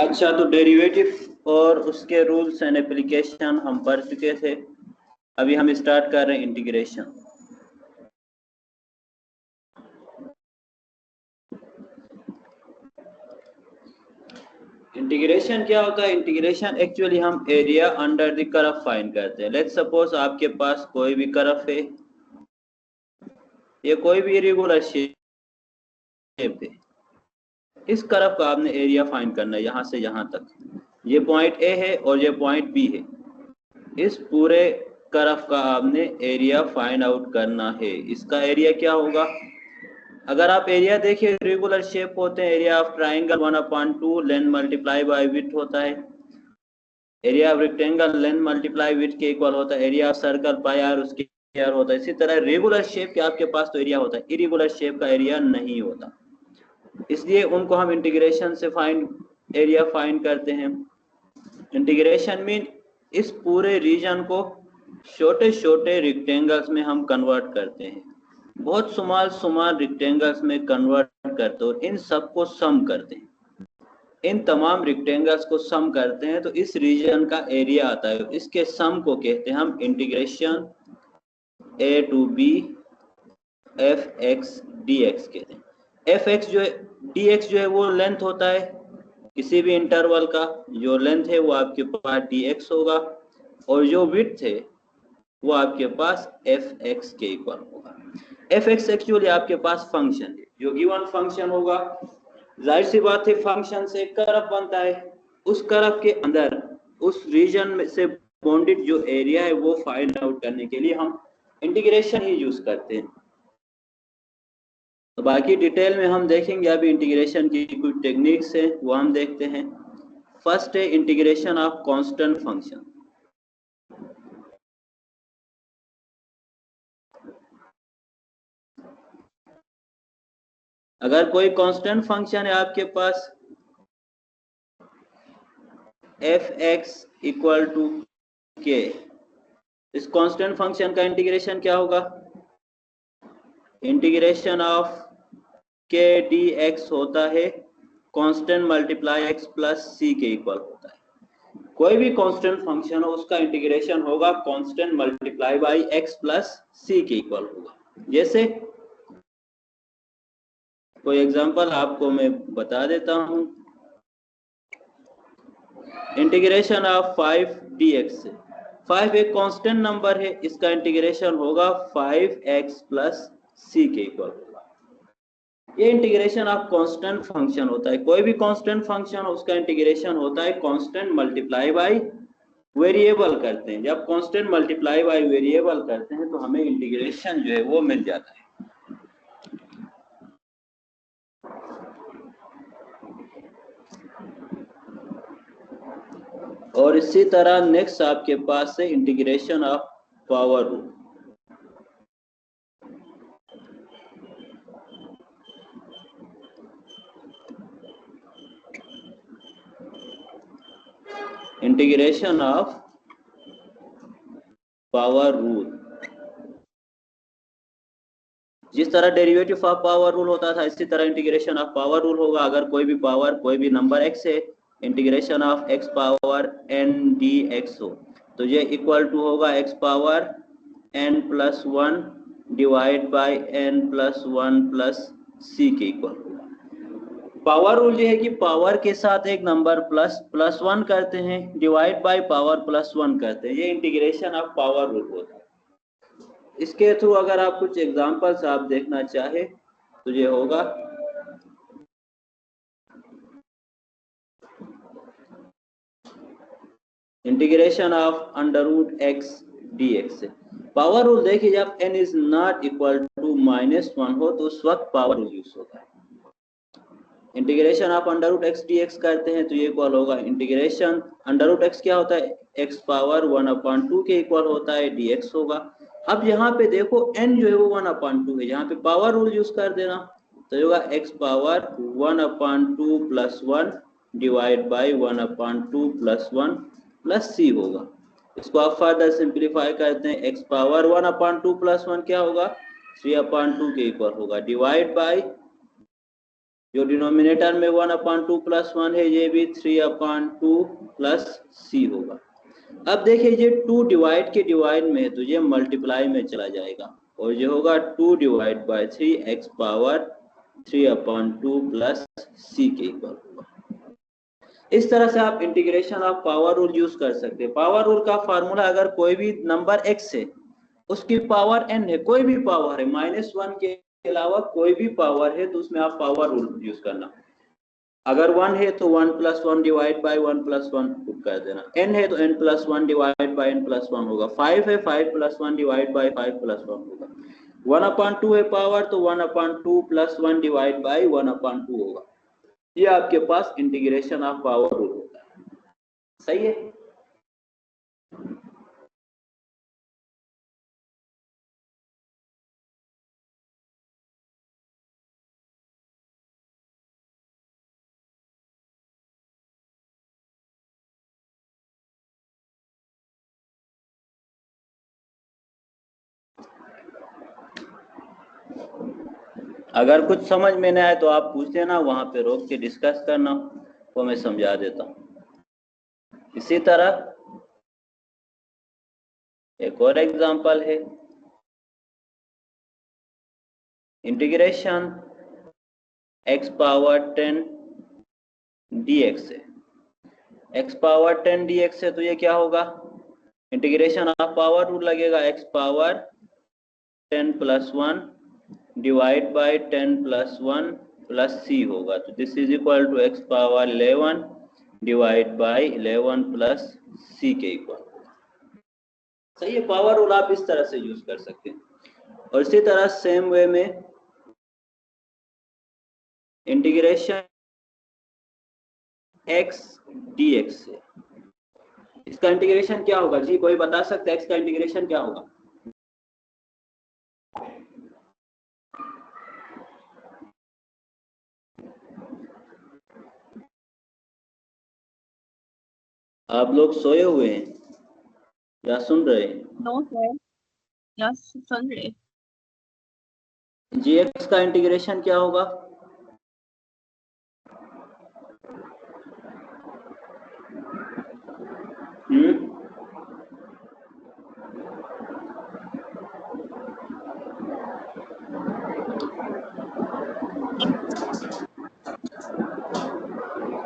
अच्छा, तो डेरिवेटिव और उसके रूल्स एंड एप्लीकेशन हम पढ़ चुके थे। अभी हम स्टार्ट कर रहे हैं इंटीग्रेशन। इंटीग्रेशन क्या होता है? इंटीग्रेशन एक्चुअली हम area under the curve find करते हैं। लेट्स सपोज आपके पास कोई भी कर्व है, ये कोई भी इरेगुलर शेप है। इस कर्व का आपने एरिया फाइंड करना है यहाँ से यहाँ तक। ये पॉइंट ए है और ये पॉइंट बी है। इस पूरे कर्व का आपने एरिया फाइंड आउट करना है। इसका एरिया क्या होगा? अगर आप एरिया देखिए, रेगुलर शेप होते हैं। Area of triangle 1/2 length multiply by width होता है। Area of rectangle length multiply width के इक्वल होता है। Area of circle pi r उसके आर होता है। इसी तरह रेगुलर शेप के आपके पास तो एरिया होता है, इरेगुलर शेप का एरिया नहीं होता। इसलिए उनको हम इंटीग्रेशन से एरिया फाइंड करते हैं। इंटीग्रेशन मीन इस पूरे रीजन को छोटे छोटे रेक्टेंगल्स में हम कन्वर्ट करते हैं। बहुत स्मॉल रेक्टेंगल्स में कन्वर्ट करते हैं और इन सबको सम करते हैं। इन तमाम रेक्टेंगल्स को सम करते हैं तो इस रीजन का एरिया आता है। इसके सम को कहते हैं हम integration a to b f x d x कहते हैं। एफ एक्स जो है, डी एक्स जो है वो लेंथ होता है किसी भी इंटरवल का। जो लेंथ है वो आपके पास डी एक्स होगा और जो विड्थ है वो आपके पास एफ एक्स के इक्वल होगा। एफ एक्स एक्चुअली आपके पास फंक्शन है, जो गिवन फंक्शन होगा। जाहिर सी बात है, फंक्शन से कर्व बनता है। उस कर्व के अंदर उस रीजन में से बाउंडेड जो एरिया है वो फाइंड आउट करने के लिए हम इंटीग्रेशन ही यूज करते हैं। तो बाकी डिटेल में हम देखेंगे। अभी इंटीग्रेशन की कुछ टेक्निक्स है वो हम देखते हैं। फर्स्ट है इंटीग्रेशन ऑफ कांस्टेंट फंक्शन। अगर कोई कांस्टेंट फंक्शन है आपके पास एफ एक्स इक्वल टू के, इस कांस्टेंट फंक्शन का इंटीग्रेशन क्या होगा? इंटीग्रेशन ऑफ के डी एक्स होता है constant multiply x plus c के इक्वल होता है। कोई भी कांस्टेंट फंक्शन हो उसका इंटीग्रेशन होगा constant multiply by x plus c के इक्वल होगा। जैसे कोई एग्जांपल आपको मैं बता देता हूं। इंटीग्रेशन ऑफ 5 dx से, 5 एक कांस्टेंट नंबर है, इसका इंटीग्रेशन होगा 5x प्लस सी के इक्वल होगा। ये इंटीग्रेशन ऑफ कांस्टेंट फंक्शन होता है। कोई भी कांस्टेंट फंक्शन हो उसका इंटीग्रेशन होता है कांस्टेंट मल्टीप्लाई बाई वेरिएबल करते हैं। जब कांस्टेंट मल्टीप्लाई बाई वेरिएबल करते हैं तो हमें इंटीग्रेशन जो है वो मिल जाता है। और इसी तरह नेक्स्ट आपके पास है integration of power rule. Integration of power rule, जिस तरह डेरिवेटिव ऑफ पावर रूल होता था इसी तरह इंटीग्रेशन ऑफ पावर रूल होगा। अगर कोई भी पावर, कोई भी नंबर x है, integration of x power n dx हो तो ये इक्वल टू होगा x power n plus 1 divide by n plus 1 plus c के इक्वल होगा। पावर रूल ये है कि पावर के साथ एक नंबर प्लस 1 करते हैं, डिवाइड बाई पावर प्लस 1 करते हैं। ये इंटीग्रेशन ऑफ पावर रूल होता है। इसके थ्रू अगर आप कुछ एग्जांपल्स आप देखना चाहे तो ये होगा integration of under root x d x. Power rule देखिए, जब n is not equal to -1 हो तो उस वक्त पावर रूल यूज होता है। Integration of under root x d x करते हैं तो ये इक्वल होगा इंटीग्रेशन अंडर रूट एक्स क्या होता है, x पावर 1/2 के इक्वल होता है dx होगा। अब यहाँ पे देखो n जो है वो 1/2 है, यहाँ पे पावर रूल यूज कर देना तो ये होगा x power 1/2 plus 1 divide by 1/2 plus 1 plus c होगा। इसको आप फर्दर सिंप्लीफाई करते हैं, x पावर 1/2 प्लस 1 क्या होगा, 3/2 के इक्वल होगा, डिवाइड बाई जो डिनोमिनेटर में 1/2 प्लस 1 है ये भी 3/2 प्लस सी होगा। अब देखिए ये 2 डिवाइड के डिवाइड में है तो ये मल्टीप्लाई में चला जाएगा और ये होगा 2 divide by 3 x power 3/2 plus c के इक्वल होगा। इस तरह से आप integration of power rule use कर सकते हैं। पावर रूल का फार्मूला अगर कोई भी नंबर x है उसकी पावर n है, कोई भी पावर है, -1 के अलावा कोई भी पावर है तो उसमें आप पावर रूल यूज करना। अगर 1 है तो 1 + 1 डिवाइड बाय 1 + 1 पुट कर देना। n है तो n + 1 डिवाइड बाय n + 1 होगा। 5 है 5 + 1 डिवाइड बाय 5 + 1 होगा। 1/2 है पावर तो 1/2 + 1 डिवाइड बाय 1/2 होगा। ये आपके पास इंटीग्रेशन ऑफ पावर रूल होता है। सही है। अगर कुछ समझ में नहीं आए तो आप पूछ लेना, वहां पे रोक के डिस्कस करना, वो मैं समझा देता हूँ। इसी तरह एक और एग्जांपल है, इंटीग्रेशन x पावर 10 dx है। x पावर 10 dx है तो ये क्या होगा, इंटीग्रेशन ऑफ पावर रूल लगेगा। x power 10 + 1 divide by 10 + 1 plus c होगा। तो this is equal to x power 11 divide by 11 plus c के इक्वल। सही है। पावर रूल आप इस तरह से यूज कर सकते हैं। और इसी तरह सेम वे में इंटीग्रेशन x dx है, इसका इंटीग्रेशन क्या होगा जी, कोई बता सकता है x का इंटीग्रेशन क्या होगा? आप लोग सोए हुए हैं या सुन रहे हैं? नो सर, या सुन रहे। जी एक्स का इंटीग्रेशन क्या होगा?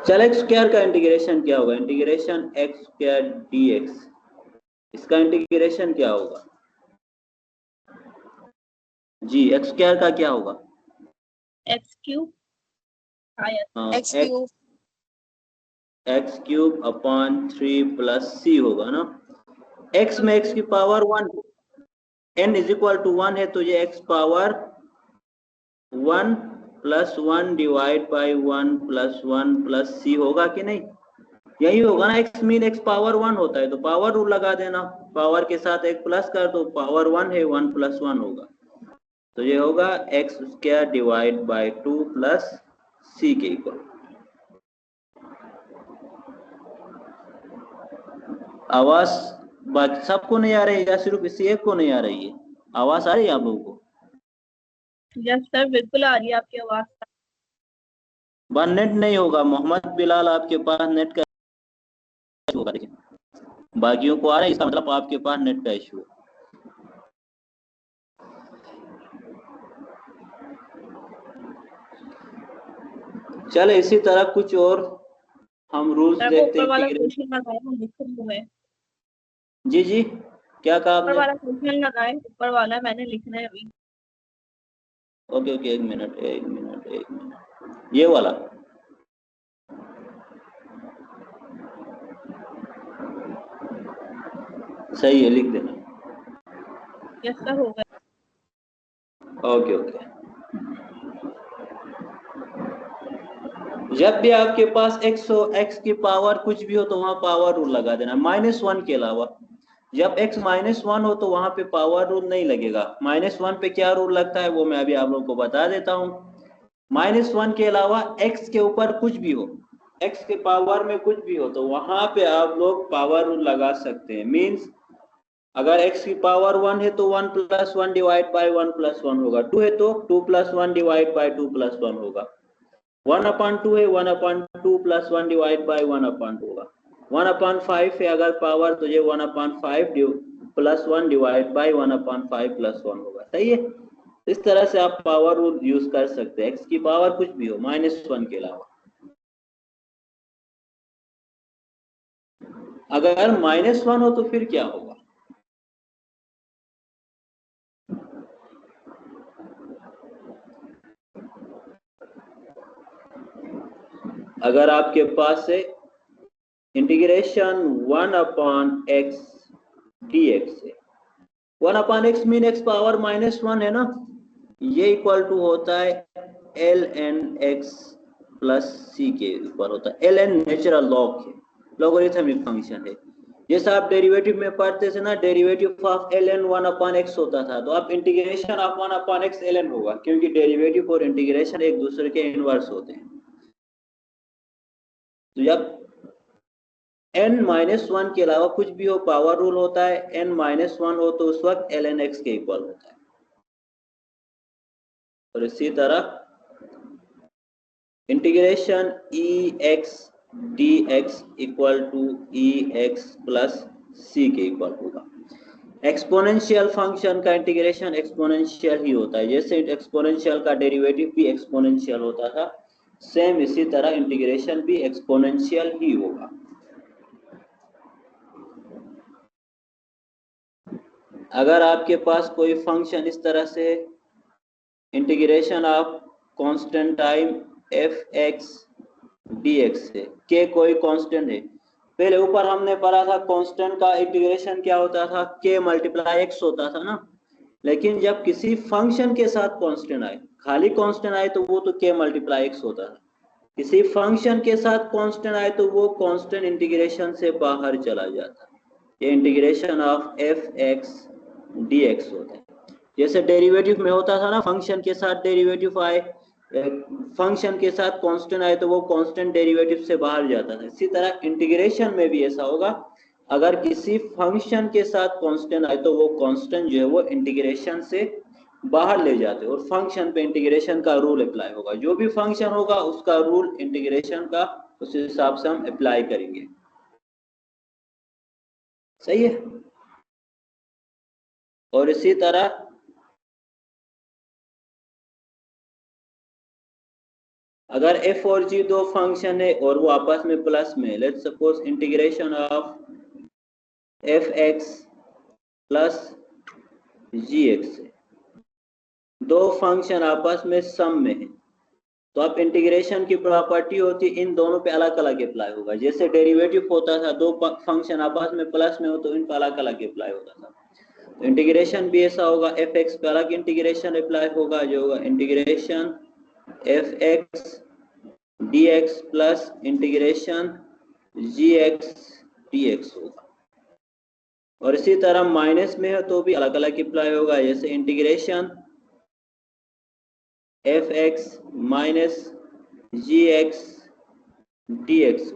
चल एक्स स्क्वायर का इंटीग्रेशन क्या होगा? इंटीग्रेशन एक्स स्क्वायर dx, इसका इंटीग्रेशन क्या होगा जी? एक्स स्क्वायर का क्या होगा? X cube x cube upon 3 plus c होगा ना। एक्स में एक्स की power 1, n is equal to 1 है तो ये x power 1 + 1 divide by 1 + 1 plus c होगा कि नहीं? यही होगा ना, x मीन x पावर 1 होता है तो पावर रूल लगा देना, पावर के साथ एक प्लस कर दो, पावर 1 है 1 + 1 होगा। तो ये होगा x square divide by 2 plus c के इक्वल। आवाज सबको नहीं आ रही है या सिर्फ इसी एक को नहीं आ रही है? आवाज आ रही है आप लोगों को? यस सर, बिल्कुल आ रही है आपकी आवाज। बस नेट नहीं होगा। मोहम्मद बिलाल आपके पास नेट का इशू होगा, देखिए बाकियों को आ रहा है, इसका मतलब आपके पास नेट का इशू है। चले इसी तरह कुछ और हम रूल्स देखते हैं। ऊपर वाला क्वेश्चन लगाए हम लिख रहे हैं। जी जी क्या कहा आपने? ऊपर वाला क्वेश्चन लगाए, ऊपर वाला मैंने लिखना है अभी। ओके ओके, एक मिनट, ये वाला सही है, लिख देना। यस सर, हो गया। Okay okay. जब भी आपके पास x हो, x की पावर कुछ भी हो तो वहां पावर रूल लगा देना, -1 के अलावा। जब x -1 हो तो वहां पे पावर रूल नहीं लगेगा। -1 पे क्या रूल लगता है वो मैं अभी आप लोगों को बता देता हूँ। -1 के अलावा x के ऊपर कुछ भी हो, x के पावर में कुछ भी हो तो वहां पे आप लोग पावर रूल लगा सकते हैं। मीन्स अगर x की पावर 1 है तो 1 + 1 डिवाइड बाय 1 + 1 होगा। 2 है तो 2 + 1 डिवाइड बाय 2 + 1 होगा। 1/2 है, 1/2 प्लस 1 डिवाइड बाई 1/2 होगा। 1/5 है अगर पावर, तो ये 1/5 प्लस 1 डिवाइड बाई 1/5 प्लस 1 होगा। सही है। इस तरह से आप पावर रूल यूज कर सकते हैं, एक्स की पावर कुछ भी हो -1 के अलावा। अगर -1 हो तो फिर क्या होगा? अगर आपके पास है इंटीग्रेशन 1/x dx है, 1/x मीन x पावर -1 है ना, ये इक्वल टू होता है ln x प्लस c के इक्वल होता है। ln नेचुरल लॉग है, लॉगरिथमिक फंक्शन है। जैसा आप डेरिवेटिव में पढ़ते थे ना, डेरिवेटिव ऑफ ln 1/x होता था, तो आप इंटीग्रेशन ऑफ 1/x ln होगा, क्योंकि डेरिवेटिव और इंटीग्रेशन एक दूसरे के इनवर्स होते हैं। तो जब n-1 के अलावा कुछ भी हो, पावर रूल होता है, n-1 हो तो उस वक्त ln x के इक्वल होता है। और इसी तरह integration ex dx equal to ex plus c के इक्वल होगा। एक्सपोनेंशियल फंक्शन का इंटीग्रेशन एक्सपोनेंशियल ही होता है, जैसे एक्सपोनेंशियल का डेरिवेटिव भी एक्सपोनेंशियल होता था, सेम इसी तरह इंटीग्रेशन भी एक्सपोनेंशियल ही होगा। अगर आपके पास कोई फंक्शन इस तरह से integration of constant time f(x) dx है, k कोई कांस्टेंट है, पहले ऊपर हमने पढ़ा था कांस्टेंट का इंटीग्रेशन क्या होता था, k मल्टीप्लाई x होता था ना। लेकिन जब किसी फंक्शन के साथ कांस्टेंट आए, खाली कांस्टेंट आए तो वो तो k मल्टीप्लाई x होता था, किसी फंक्शन के साथ कांस्टेंट आए तो वो कांस्टेंट इंटीग्रेशन से बाहर चला जाता। ये इंटीग्रेशन ऑफ f(x) dx होता है। जैसे डेरिवेटिव में होता था ना, फंक्शन के साथ डेरिवेटिव आए, फंक्शन के साथ कांस्टेंट आए तो वो कांस्टेंट डेरिवेटिव से बाहर जाता था। इसी तरह इंटीग्रेशन में भी ऐसा होगा, अगर किसी फंक्शन के साथ कांस्टेंट आए तो वो कांस्टेंट जो है वो इंटीग्रेशन से बाहर ले जाते और फंक्शन पे इंटीग्रेशन का रूल अप्लाई होगा। जो भी फंक्शन होगा उसका रूल इंटीग्रेशन का उस हिसाब से हम अप्लाई करेंगे। सही है। और इसी तरह अगर f और g दो फंक्शन है और वो आपस में प्लस में, let's suppose integration of f(x) plus gx है, दो फंक्शन आपस में सम में है, तो आप इंटीग्रेशन की प्रॉपर्टी होती है इन दोनों पे अलग अलग अप्लाई होगा। जैसे डेरिवेटिव होता था, दो फंक्शन आपस में प्लस में हो तो इन पर अलग अलग अप्लाई होता था, तो इंटीग्रेशन भी ऐसा होगा, f(x) पे अलग इंटीग्रेशन अप्लाई होगा, जो होगा integration f(x) dx plus integration gx dx होगा। और इसी तरह माइनस में है तो भी अलग अलग अप्लाई होगा, जैसे integration f(x) minus gx dx,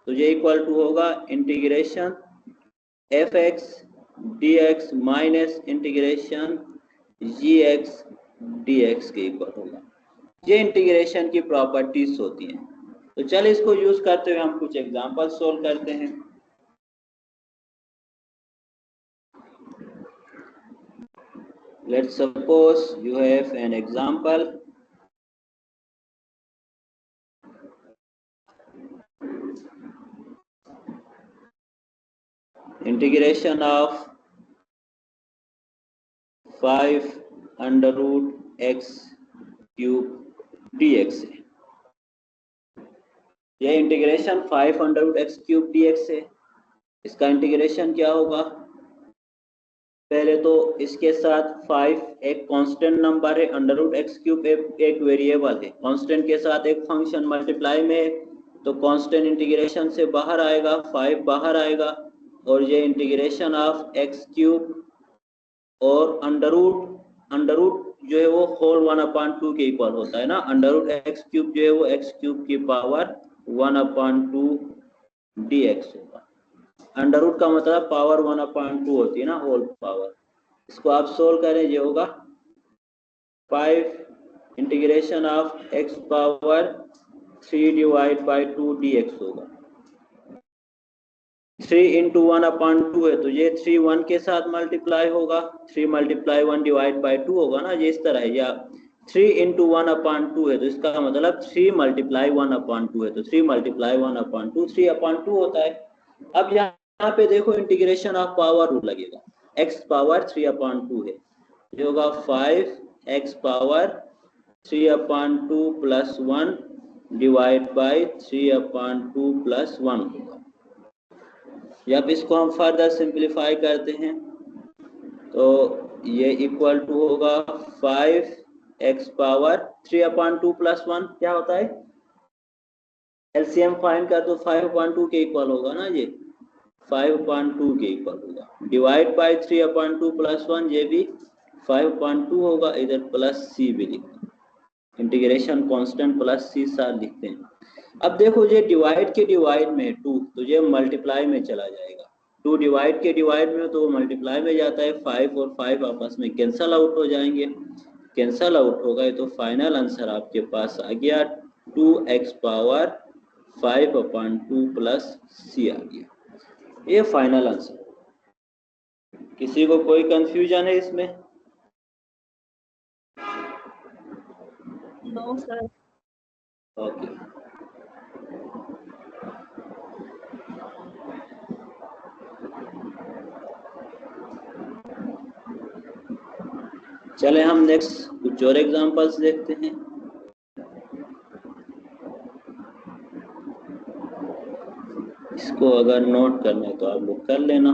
तो ये इक्वल टू होगा integration f(x) dx minus integration gx dx के इक्वल होगा। ये इंटीग्रेशन की प्रॉपर्टीज होती हैं। तो चल इसको यूज करते हुए हम कुछ एग्जांपल सोल्व करते हैं। Let's suppose you have an example. Integration of 5 under root x cube dx है। यह integration 5 under root x cube dx है। इसका इंटीग्रेशन क्या होगा? पहले तो इसके साथ 5 एक कांस्टेंट नंबर है, अंडर रूट एक्स क्यूब एक वेरिएबल है, कांस्टेंट के साथ एक फंक्शन मल्टीप्लाई में है, तो कांस्टेंट इंटीग्रेशन से बाहर आएगा, 5 बाहर आएगा, और ये इंटीग्रेशन ऑफ एक्स क्यूब और अंडर रूट जो है वो होल 1/2 के इक्वल होता है ना। अंडर रूट एक्स क्यूब जो है वो एक्स क्यूब की पावर 1/2 dx होगा। अंडर रूट का मतलब पावर 1/2 होती है ना, होल पावर। इसको आप सोल्व करें, ये होगा 5 integration of x power 3 divide by 2 dx होगा। 3 इंटू 1/2 है तो ये 3 1 के साथ मल्टीप्लाई होगा, 3 मल्टीप्लाई 1 डिवाइड बाई 2 होगा ना, ये इस तरह है। या 3 इंटू 1/2 है तो इसका मतलब 3 मल्टीप्लाई 1/2 है, तो 3 मल्टीप्लाई 1/2 3/2 होता है। अब यहाँ पे देखो इंटीग्रेशन ऑफ पावर रूल लगेगा, x पावर 3/2 है, ये होगा 5x power 3/2 plus 1 divide by 3/2 plus 1 होगा। जब इसको हम फर्दर सिंप्लीफाई करते हैं तो ये इक्वल टू होगा 5x पावर 3/2 प्लस 1 क्या होता है, एलसीएम फाइंड कर तो 5/2 के इक्वल होगा ना, ये 5/2 के इक्वल होगा, डिवाइड बाई 3/2 प्लस 1 ये भी 5/2 होगा, इधर प्लस c भी लिखते हैं, इंटीग्रेशन कांस्टेंट प्लस c साथ लिखते हैं। अब देखो ये डिवाइड के डिवाइड में 2 तो ये मल्टीप्लाई में चला जाएगा, 2 डिवाइड के डिवाइड में तो मल्टीप्लाई में जाता है, 5 और 5 आपस में कैंसल आउट हो जाएंगे, कैंसल आउट हो गए तो फाइनल आंसर आपके पास आ गया 2x पावर 5/2 प्लस c आ गया, ये फाइनल आंसर। किसी को कोई कंफ्यूजन है इसमें? No sir. ओके चले हम नेक्स्ट कुछ और एग्जांपल्स देखते हैं। इसको अगर नोट करना है तो आप लोग कर लेना।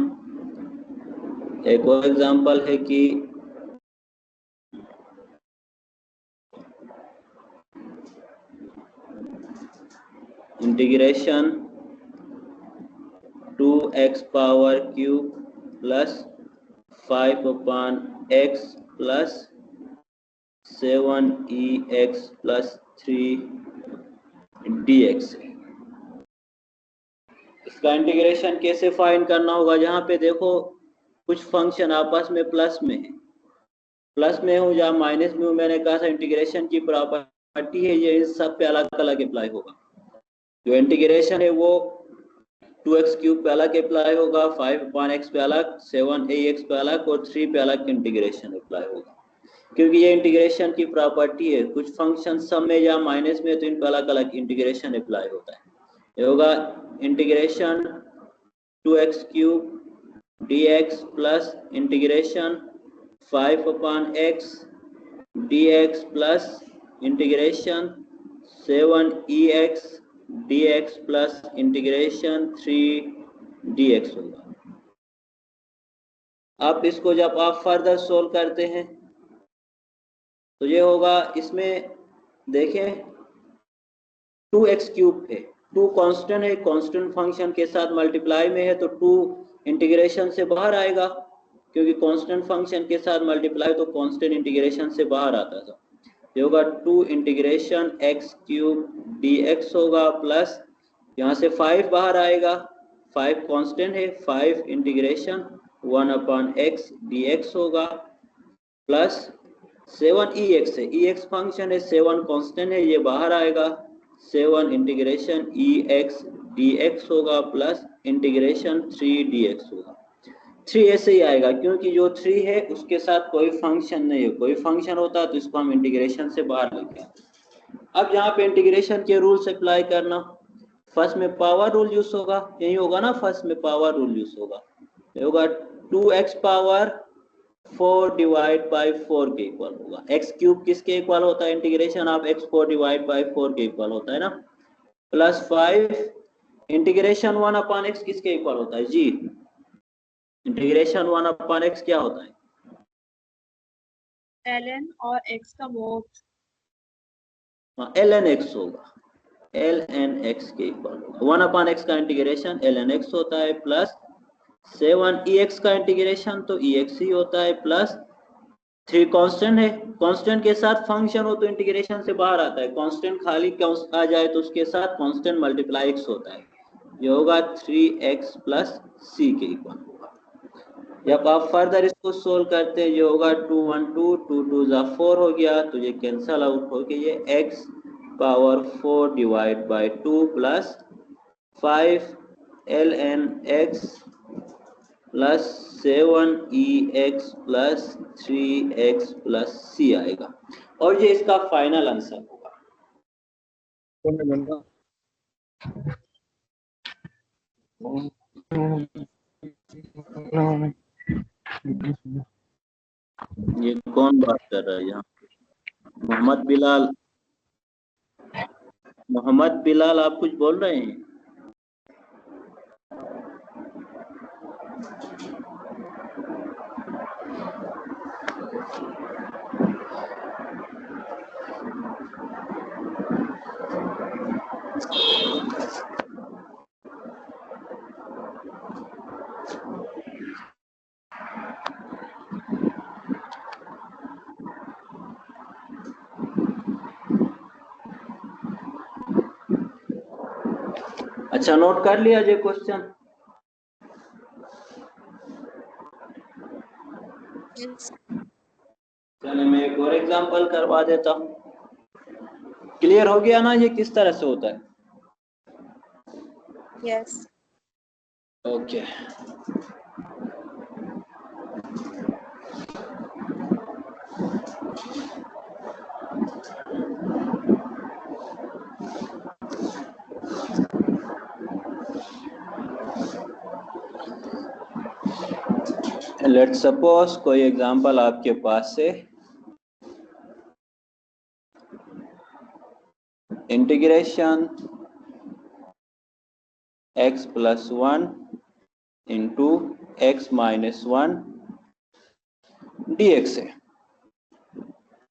एक और एग्जांपल है कि integration 2x power cube plus 5/x plus 7ex plus 3 dx। इसका इंटीग्रेशन कैसे फाइंड करना होगा? जहाँ पे देखो कुछ फंक्शन आपस में प्लस में है, प्लस में हो या माइनस में हो, मैंने कहा था इंटीग्रेशन की प्रॉपर्टी है ये इस सब पे अलग अलग अप्लाई होगा। जो इंटीग्रेशन है वो 2x क्यूब पे अलग अप्लाई होगा, 5/x पे अलग, 7ax पे अलग और 3 पे अलग इंटीग्रेशन अप्लाई होगा, क्योंकि ये इंटीग्रेशन की प्रॉपर्टी है। कुछ फंक्शन सब में या माइनस में तो इन पे अलग अलग इंटीग्रेशन अप्लाई होता है। ये होगा integration 2x cube dx plus integration 5/x dx plus integration 7ex dx plus integration 3 dx होगा। अब इसको जब आप फर्दर सोल्व करते हैं तो ये होगा, इसमें देखें 2x क्यूब है, 2 कांस्टेंट है, कांस्टेंट फंक्शन के साथ मल्टीप्लाई में है तो 2 इंटीग्रेशन से बाहर आएगा, क्योंकि कांस्टेंट फंक्शन के साथ मल्टीप्लाई तो कांस्टेंट इंटीग्रेशन से बाहर आता था। ये होगा 2 इंटीग्रेशन x क्यूब dx होगा प्लस यहाँ से 5 बाहर आएगा, 5 कांस्टेंट है, 5 इंटीग्रेशन 1/x dx होगा प्लस 7ex है, ex फंक्शन है, 7 कांस्टेंट है, ये बाहर आएगा, 7 इंटीग्रेशन ex dx होगा प्लस इंटीग्रेशन 3 dx होगा। 3 ऐसे ही आएगा क्योंकि जो 3 है उसके साथ कोई फंक्शन नहीं है, कोई फंक्शन होता तो इसको हम इंटीग्रेशन से बाहर लेते हैं। अब यहाँ पे इंटीग्रेशन के रूल्स अप्लाई करना, फर्स्ट में पावर रूल यूज होगा, यही होगा ना, फर्स्ट में पावर रूल यूज होगा, ये होगा 2x पावर 4 डिवाइड बाई 4 के इक्वल होगा। x क्यूब किसके इक्वल होता है? Integration of x 4 divide by 4 के इक्वल होता है ना, प्लस 5 इंटीग्रेशन 1/x किसके इक्वल होता है? जी, इंटीग्रेशन 1/x क्या होता है? ln और x का मोड। हाँ, ln x होगा, ln x के इक्वल होगा। 1/x का इंटीग्रेशन ln x होता है प्लस 7ex का इंटीग्रेशन तो ex ही होता है प्लस 3 कांस्टेंट है, कांस्टेंट के साथ फंक्शन हो तो इंटीग्रेशन से बाहर आता है, कांस्टेंट खाली आ जाए तो उसके साथ कांस्टेंट मल्टीप्लाई x होता है, ये होगा 3x प्लस c के इक्वल होगा। जब आप फर्दर इसको सोल्व करते हैं ये होगा 2 1 2 2 2 4 हो गया तो ये कैंसल आउट हो गया, ये x power 4 divide by 2 plus 5 ln x plus 7ex plus 3x plus c आएगा और ये इसका फाइनल आंसर होगा। ये कौन बात कर रहा है यहाँ? मोहम्मद बिलाल आप कुछ बोल रहे हैं? अच्छा, नोट कर लिया ये क्वेश्चन? चलिए मैं एक और एग्जांपल करवा देता हूँ। क्लियर हो गया ना ये किस तरह से होता है? यस। ओके। लेट्स सपोज कोई एग्जांपल आपके पास से integration x plus 1 into x minus 1 dx है।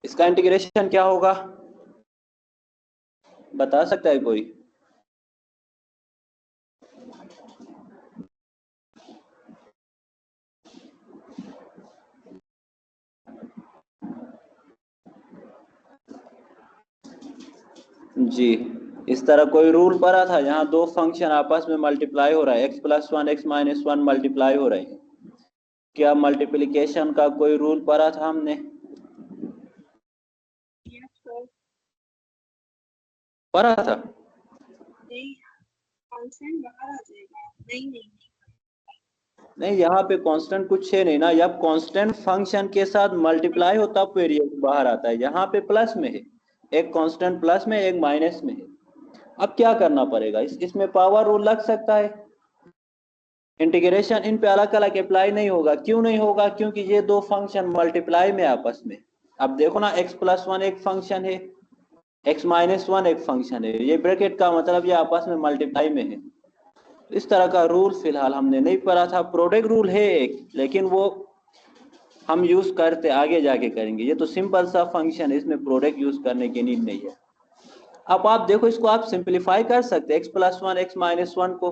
इसका इंटीग्रेशन क्या होगा बता सकता है कोई? जी, इस तरह कोई रूल पढ़ा था यहाँ दो फंक्शन आपस में मल्टीप्लाई हो रहा है, x plus 1 x minus 1 multiply हो रहे हैं। क्या मल्टीप्लिकेशन का कोई रूल पढ़ा था हमने? पढ़ा था? नहीं, यहाँ पे कांस्टेंट कुछ है नहीं ना। जब कांस्टेंट फंक्शन के साथ मल्टीप्लाई हो तब वेरिएबल बाहर आता है। यहाँ पे प्लस में है, एक कांस्टेंट प्लस में एक माइनस में है। अब क्या करना पड़ेगा? इसमें पावर रूल लग सकता है। इंटीग्रेशन इन पे अलग अलग अप्लाई नहीं होगा। क्यों नहीं होगा? क्योंकि ये दो फंक्शन मल्टीप्लाई में आपस में। अब देखो ना, x प्लस 1 एक फंक्शन है, x माइनस 1 एक फंक्शन है। ये ब्रैकेट का मतलब ये आपस में मल्टीप्लाई में है। इस तरह का रूल फिलहाल हमने नहीं पढ़ा था। प्रोडक्ट रूल है एक, लेकिन वो हम यूज करते आगे जाके करेंगे। ये तो सिंपल सा फंक्शन है, इसमें प्रोडक्ट यूज करने की नीड नहीं है। अब आप देखो, इसको आप सिंप्लीफाई कर सकते हैं। x प्लस 1 x माइनस 1 को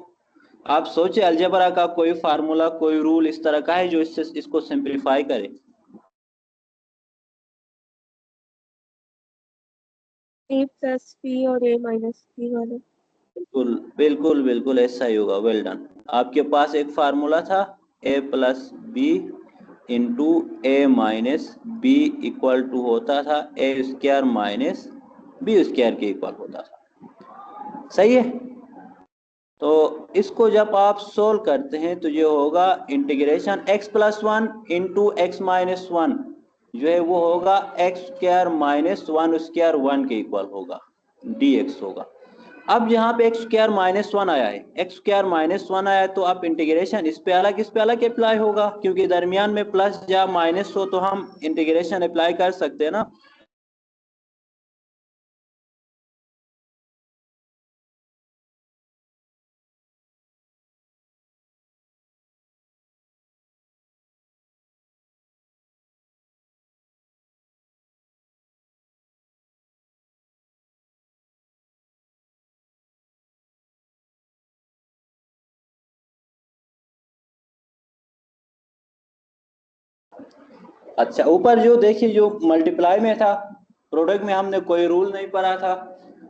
आप सोचे अलजेब्रा का कोई फार्मूला कोई रूल इस तरह का है जो इसको सिंप्लीफाई करे। a प्लस b और a माइनस b वाला। बिल्कुल बिल्कुल बिल्कुल ऐसा ही होगा। Well done. आपके पास एक फार्मूला था a plus b into a minus b equal to होता था a square minus b square के इक्वल होता था। सही है? तो इसको जब आप सोल्व करते हैं तो ये होगा integration x plus 1 into x minus 1 जो है वो होगा एक्स स्क्वायर माइनस 1 स्क्वायर 1 के इक्वल होगा, dx होगा। अब यहाँ पे एक्स स्क्वायर माइनस 1 आया है, एक्स स्क्वायर माइनस 1 आया है, तो आप इंटीग्रेशन इस पे अलग अप्लाई होगा, क्योंकि दरमियान में प्लस या माइनस हो तो हम इंटीग्रेशन अप्लाई कर सकते हैं ना। अच्छा, ऊपर जो देखिए जो मल्टीप्लाई में था, प्रोडक्ट में हमने कोई रूल नहीं पढ़ा था,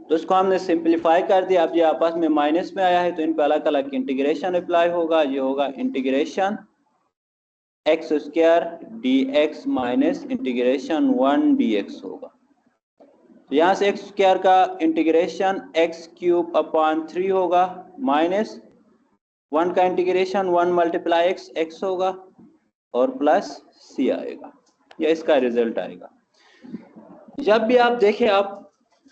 तो इसको हमने सिंप्लीफाई कर दिया। अब ये आपस में माइनस में आया है तो इन पर अलग अलग इंटीग्रेशन अप्लाई होगा। ये होगा integration x square d x minus integration 1 dx होगा। तो यहाँ से एक्स स्क्वायर का इंटीग्रेशन एक्स क्यूब अपॉन 3 होगा, माइनस 1 का इंटीग्रेशन 1 मल्टीप्लाई एक्स एक्स होगा और प्लस सी आएगा। यह इसका रिजल्ट आएगा। जब भी आप देखें आप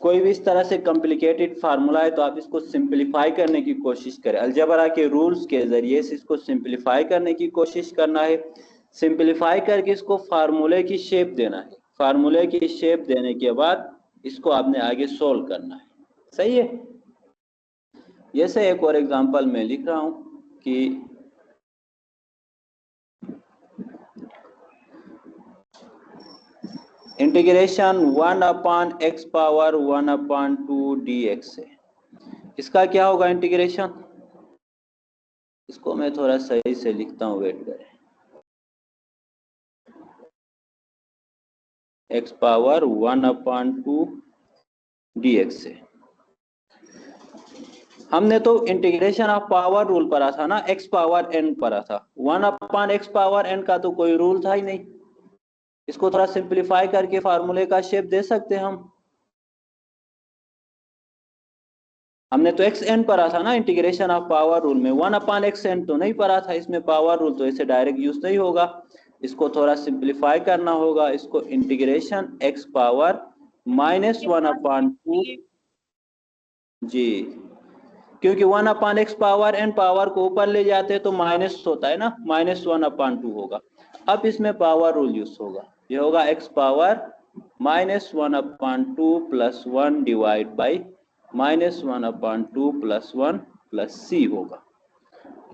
कोई भी इस तरह से कॉम्प्लिकेटेड फार्मूला है तो आप इसको सिंपलीफाई करने की कोशिश करें। अलजेब्रा के रूल्स के जरिए से इसको सिंपलीफाई करने की कोशिश करना है। सिंपलीफाई करके इसको फार्मूले की शेप देना है। फार्मूले की शेप देने के बाद इसको आपने आगे सोल्व करना है। सही है। जैसे एक और एग्जांपल मैं लिख रहा हूं कि integration 1 upon x power 1 upon 2 dx है। इसका क्या होगा इंटीग्रेशन? इसको मैं थोड़ा सही से लिखता हूं, वेट करें। एक्स पावर 1 अपॉन 2 dx है। हमने तो इंटीग्रेशन ऑफ पावर रूल पढ़ा था ना, एक्स पावर एन पढ़ा था। 1 अपॉन एक्स पावर एन का तो कोई रूल था ही नहीं। इसको थोड़ा सिंपलीफाई करके फार्मूले का शेप दे सकते हैं हम। हमने तो एक्स एन पढ़ा था ना इंटीग्रेशन ऑफ पावर रूल में। 1 अपॉन एक्स एन तो नहीं पढ़ा था इसमें पावर रूल, तो इसे डायरेक्ट यूज नहीं होगा। इसको थोड़ा सिंपलीफाई करना होगा। इसको integration x power minus 1 upon 2, जी, क्योंकि 1 upon x power n power को ऊपर ले जाते हैं तो माइनस होता है ना, माइनस 1 अपॉन 2 होगा। अब इसमें पावर रूल यूज होगा। ये होगा x power minus 1 upon 2 plus 1 divide by minus 1 upon 2 plus 1 plus c होगा।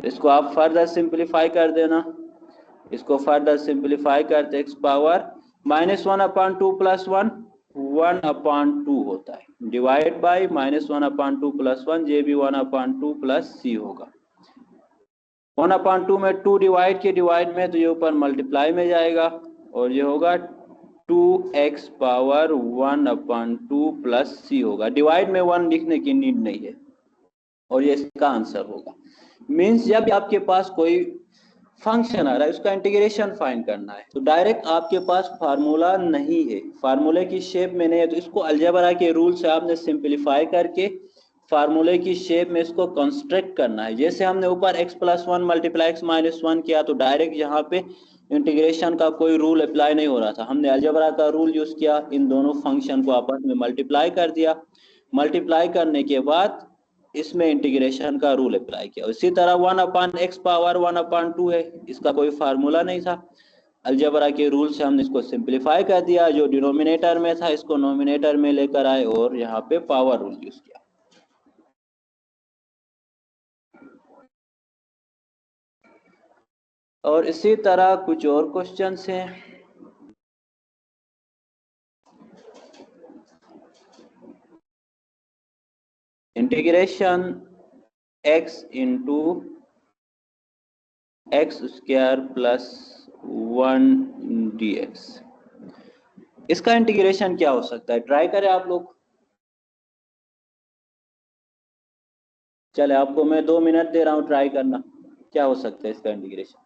इसको आप फर्दर सिंप्लीफाई कर देना। इसको फर्दर सिंप्लीफाई करते x power minus 1 upon 2 plus 1 1 upon 2 होता है, divide by minus 1 upon 2 plus 1, ये भी 1 अपॉन 2 प्लस सी होगा। 1 अपॉन 2 में 2 डिवाइड के डिवाइड में तो ये ऊपर मल्टीप्लाई में जाएगा और ये होगा 2x power 1 upon 2 plus c होगा। डिवाइड में 1 लिखने की नीड नहीं है और ये इसका आंसर होगा। मीन्स जब आपके पास कोई फंक्शन आ रहा है उसका इंटीग्रेशन फाइंड करना है तो डायरेक्ट आपके पास फार्मूला नहीं है, फार्मूले की शेप में नहीं है, तो इसको अलजेब्रा के रूल से आपने सिंपलीफाई करके फार्मूले की शेप में इसको कंस्ट्रक्ट करना है। जैसे हमने ऊपर x plus 1 multiply x minus 1 किया तो डायरेक्ट यहाँ पे इंटीग्रेशन का कोई रूल अप्लाई नहीं हो रहा था। हमने अलजेब्रा का रूल यूज किया, इन दोनों फंक्शन को आपस में मल्टीप्लाई कर दिया। मल्टीप्लाई करने के बाद इसमें इंटीग्रेशन का रूल अप्लाई किया। इसी तरह 1 अपॉन एक्स पावर 1 अपॉन 2 है, इसका कोई फार्मूला नहीं था। अलजेब्रा के रूल से हमने इसको सिंपलीफाई कर दिया। जो डिनोमिनेटर में था इसको नोमिनेटर में लेकर आए और यहाँ पे पावर रूल यूज किया। और इसी तरह कुछ और क्वेश्चंस हैं। Integration x into x square plus 1 dx, इसका इंटीग्रेशन क्या हो सकता है? ट्राई करें आप लोग। चले आपको मैं 2 मिनट दे रहा हूं, ट्राई करना क्या हो सकता है इसका इंटीग्रेशन।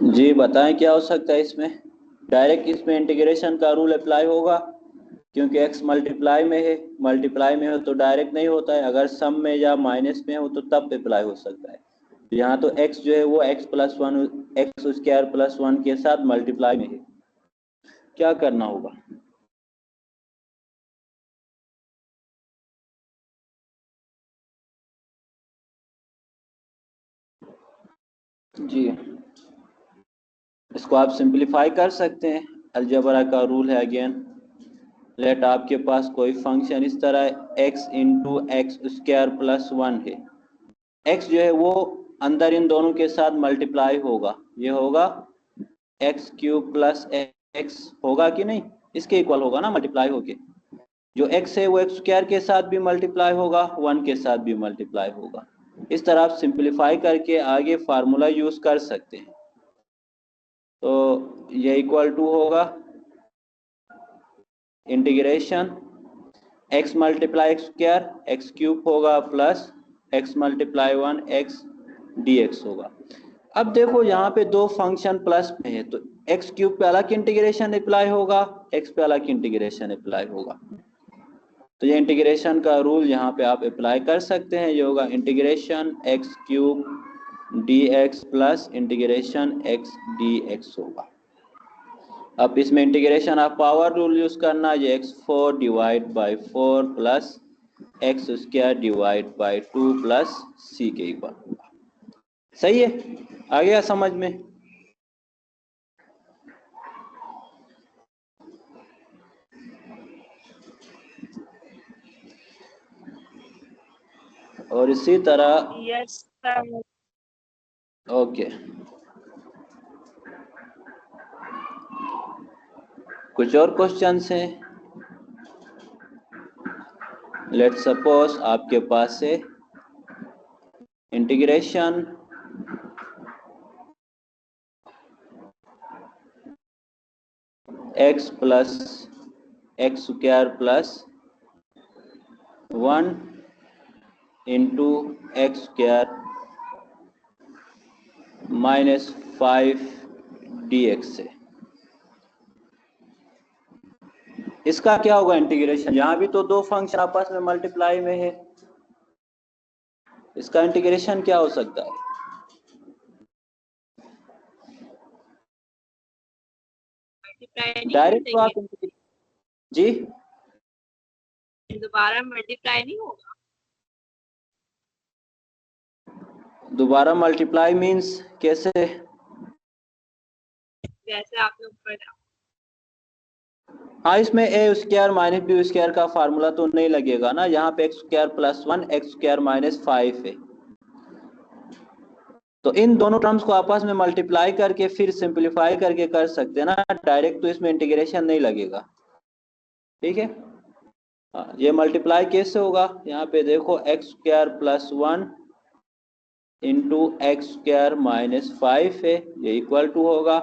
जी बताएं क्या हो सकता है इसमें। डायरेक्ट इसमें इंटीग्रेशन का रूल अप्लाई होगा क्योंकि x मल्टीप्लाई में है, मल्टीप्लाई में हो तो डायरेक्ट नहीं होता है। अगर सम में या माइनस में हो तो तब अप्लाई हो सकता है। यहाँ तो x जो है वो x plus 1 x square plus 1 के साथ मल्टीप्लाई में है। क्या करना होगा? जी, इसको आप सिंपलीफाई कर सकते हैं। अलजेब्रा का रूल है अगेन, लेट आपके पास कोई फंक्शन इस तरह x into x square plus 1 है। x जो है वो अंदर इन दोनों के साथ मल्टीप्लाई होगा, ये होगा एक्स क्यूब प्लस एक्स, होगा कि नहीं? इसके इक्वल होगा ना मल्टीप्लाई होके। जो x है वो एक्स स्क्वायर के साथ भी मल्टीप्लाई होगा, 1 के साथ भी मल्टीप्लाई होगा। इस तरह आप सिंपलीफाई करके आगे फार्मूला यूज कर सकते हैं। तो ये इक्वल टू होगा integration x multiply x square x cube होगा plus x multiply 1 x dx होगा। अब देखो यहाँ पे दो फंक्शन प्लस में है, तो एक्स क्यूब पे अलग इंटीग्रेशन अप्लाई होगा, x पे अलग इंटीग्रेशन अप्लाई होगा। तो ये इंटीग्रेशन का रूल यहाँ पे आप अप्लाई कर सकते हैं। ये होगा integration x cube d x plus integration x d x होगा। अब इसमें integration of power rule use करना, ये x4 divide by 4 plus x square divide by 2 plus c के इक्वल होगा। सही है, आ गया समझ में? और इसी तरह यस सर। ओके, कुछ और क्वेश्चंस हैं? लेट सपोज आपके पास है integration x plus x square plus 1 into x square minus 5 dx है। इसका क्या होगा इंटीग्रेशन? यहाँ भी तो दो फंक्शन आपस में मल्टीप्लाई में है, इसका इंटीग्रेशन क्या हो सकता है? डायरेक्ट तो आप जी दोबारा मल्टीप्लाई नहीं होगा। दोबारा मल्टीप्लाई मींस कैसे? जैसे आपने ऊपर हाँ, इसमें ए स्क्वायर माइनस बी स्क्वायर का फार्मूला तो नहीं लगेगा ना। यहाँ पे x square plus 1 x square minus 5 है, तो इन दोनों टर्म्स को आपस में मल्टीप्लाई करके फिर सिंपलीफाई करके कर सकते हैं ना, डायरेक्ट तो इसमें इंटीग्रेशन नहीं लगेगा। ठीक है, हाँ, ये मल्टीप्लाई कैसे होगा? यहाँ पे देखो x square plus 1 into x square minus 5 है, ये इक्वल टू होगा।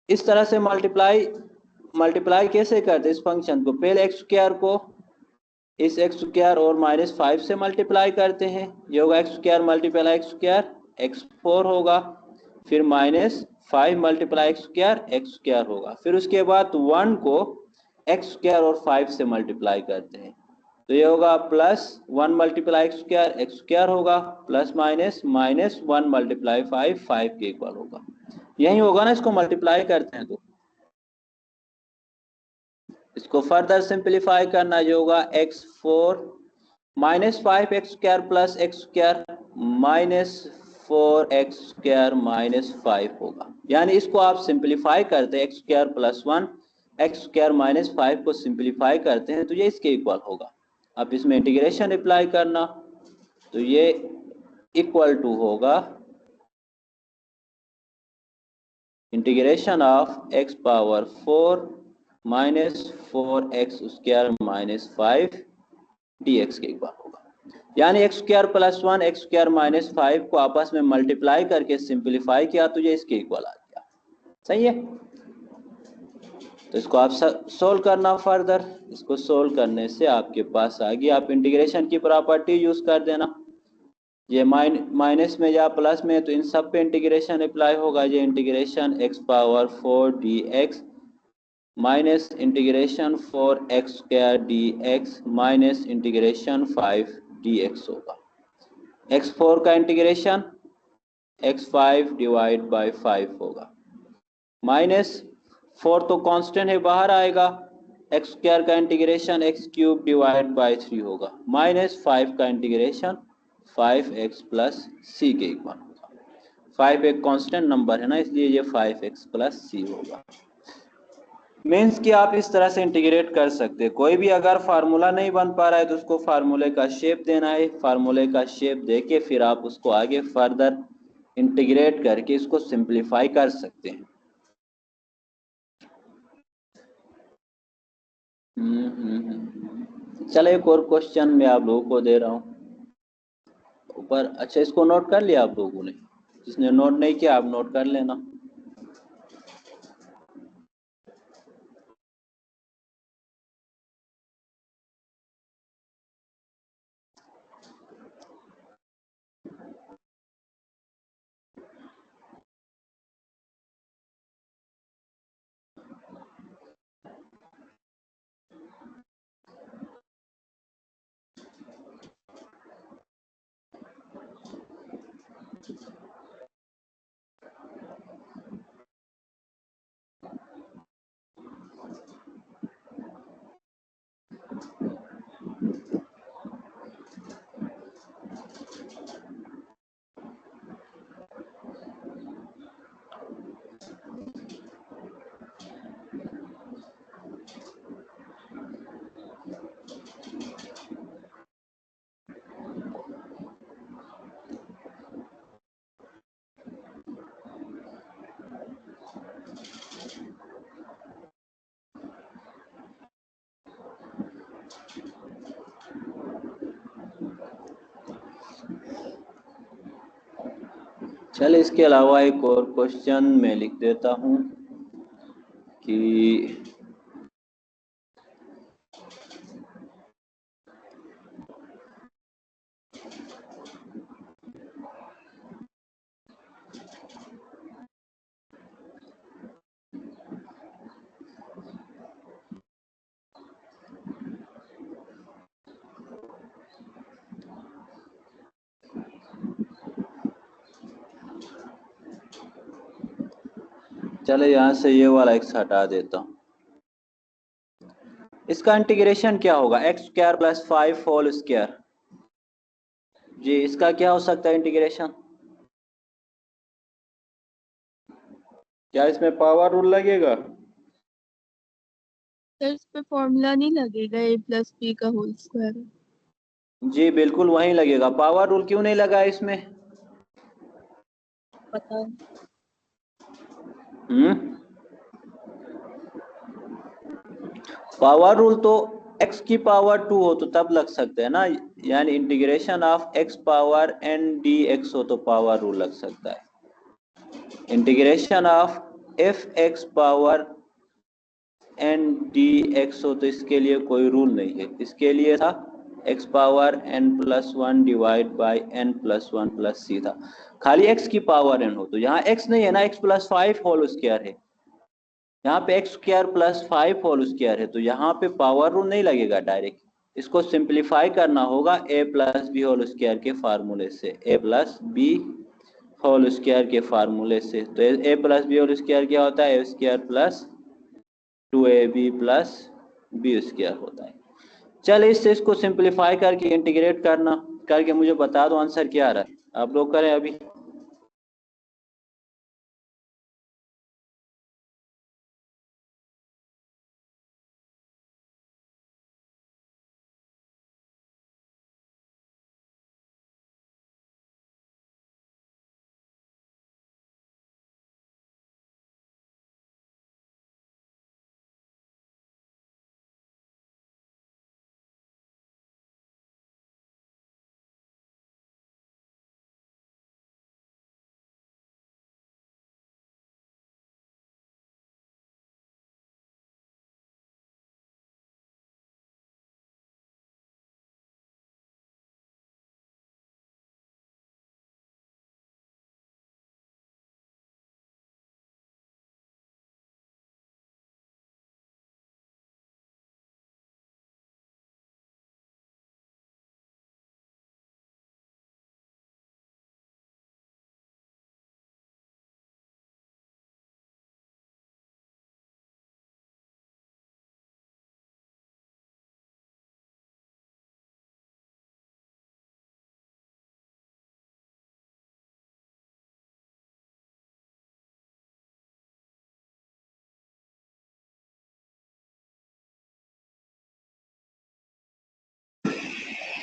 इस तरह से मल्टीप्लाई कैसे करते इस फंक्शन को? पहले एक्स स्क्वायर को इस एक्स स्क्वायर और माइनस 5 से मल्टीप्लाई करते हैं, ये होगा x square multiply x square x4 होगा, फिर माइनस 5 मल्टीप्लाई एक्स स्क्वायर होगा, फिर उसके बाद 1 को एक्स स्क्वायर और 5 से मल्टीप्लाई करते हैं, तो ये होगा प्लस 1 मल्टीप्लाई एक्स स्क्वायर होगा, प्लस माइनस माइनस 1 मल्टीप्लाई 5 के इक्वल होगा। यही होगा ना, इसको मल्टीप्लाई करते हैं तो इसको फर्दर सिंपलीफाई करना, जो होगा x4 minus 5 x square plus x square minus 4 x square minus 5 होगा। यानी इसको आप सिंपलीफाई करते हैं, x square plus 1 x square minus 5 को सिंपलीफाई करते हैं तो ये इसके इक्वल होगा। अब इसमें इंटीग्रेशन अप्लाई करना, तो ये इक्वल टू होगा integration of x power 4 minus 4 x square minus 5 dx के इक्वल होगा। यानी x square plus 1 x square minus 5 को आपस में मल्टीप्लाई करके सिंपलीफाई किया तो ये इसके इक्वल आ गया। सही है, तो इसको आप सोल्व करना फर्दर। इसको सोल्व करने से आपके पास आ गया, आप इंटीग्रेशन की प्रॉपर्टी यूज कर देना। ये माइनस में या प्लस में, तो इन सब पे इंटीग्रेशन अप्लाई होगा। ये integration x power 4 dx minus integration 4 x square dx minus integration 5 dx होगा। x4 का इंटीग्रेशन x5 डिवाइड बाई 5 होगा, माइनस 4 तो कांस्टेंट है बाहर आएगा, एक्स स्क्वायर का integration x cube divide by 3 होगा, माइनस 5 का इंटीग्रेशन 5x प्लस सी के इक्वल होगा। 5 एक कांस्टेंट नंबर है ना, इसलिए ये 5x प्लस सी होगा। मीन्स कि आप इस तरह से इंटीग्रेट कर सकते हैं। कोई भी अगर फार्मूला नहीं बन पा रहा है तो उसको फार्मूले का शेप देना है, फार्मूले का शेप देके फिर आप उसको आगे फर्दर इंटीग्रेट करके इसको सिंप्लीफाई कर सकते हैं। चलो एक और क्वेश्चन मैं आप लोगों को दे रहा हूँ ऊपर। अच्छा, इसको नोट कर लिया आप लोगों ने? जिसने नोट नहीं किया आप नोट कर लेना। चलिए इसके अलावा एक और क्वेश्चन मैं लिख देता हूँ कि चले यहाँ से ये वाला x हटा देता हूँ। इसका इंटीग्रेशन क्या होगा? X square plus 5 whole square. जी, इसका क्या हो सकता है इंटीग्रेशन? क्या इसमें पावर रूल लगेगा? सर इस पे फॉर्मूला नहीं लगेगा, a प्लस बी का होल स्क्वायर। जी बिल्कुल वहीं लगेगा। पावर रूल क्यों नहीं लगा इसमें? पता है। पावर रूल तो x की पावर 2 हो तो तब लग सकते हैं ना, यानी integration of x power n dx हो तो पावर रूल लग सकता है। Integration of f(x) power n dx हो तो इसके लिए कोई रूल नहीं है। इसके लिए था x power n plus 1 divide by n plus 1 plus c था। खाली x की पावर n हो तो यहाँ x नहीं है ना, x प्लस 5 होल स्क्वायर है। यहाँ पे x square plus 5 whole square है तो यहाँ पे पावर रूल नहीं लगेगा डायरेक्ट। इसको सिंप्लीफाई करना होगा a plus b whole square के फार्मूले से, a plus b whole square के फार्मूले से। तो a plus b whole square क्या होता है? A square plus 2ab plus b square होता है। चलिए इससे इसको सिंप्लीफाई करके इंटीग्रेट करके मुझे बता दो आंसर क्या आ रहा है। आप लोग करें अभी।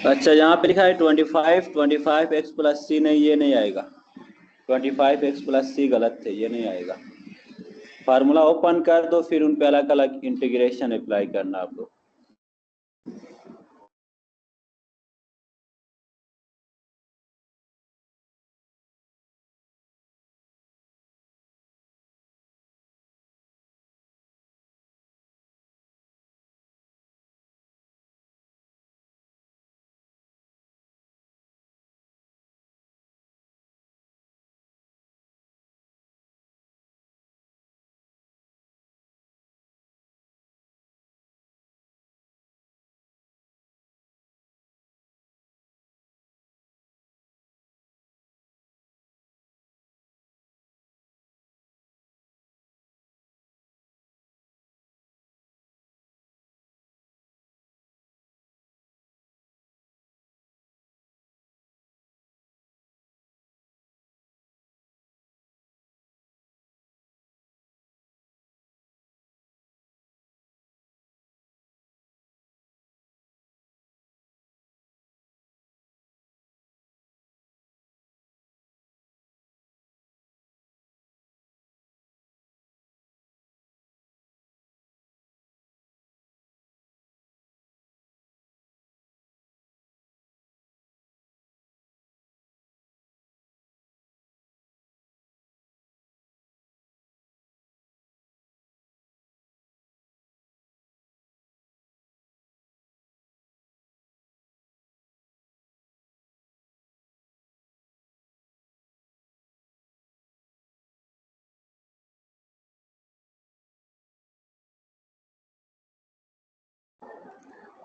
अच्छा, यहाँ पे लिखा है 25 एक्स प्लस सी, नहीं ये नहीं आएगा। 25 एक्स प्लस सी गलत थे, ये नहीं आएगा। फार्मूला ओपन कर दो, फिर उन पे अलग अलग इंटीग्रेशन अप्लाई करना आप लोग।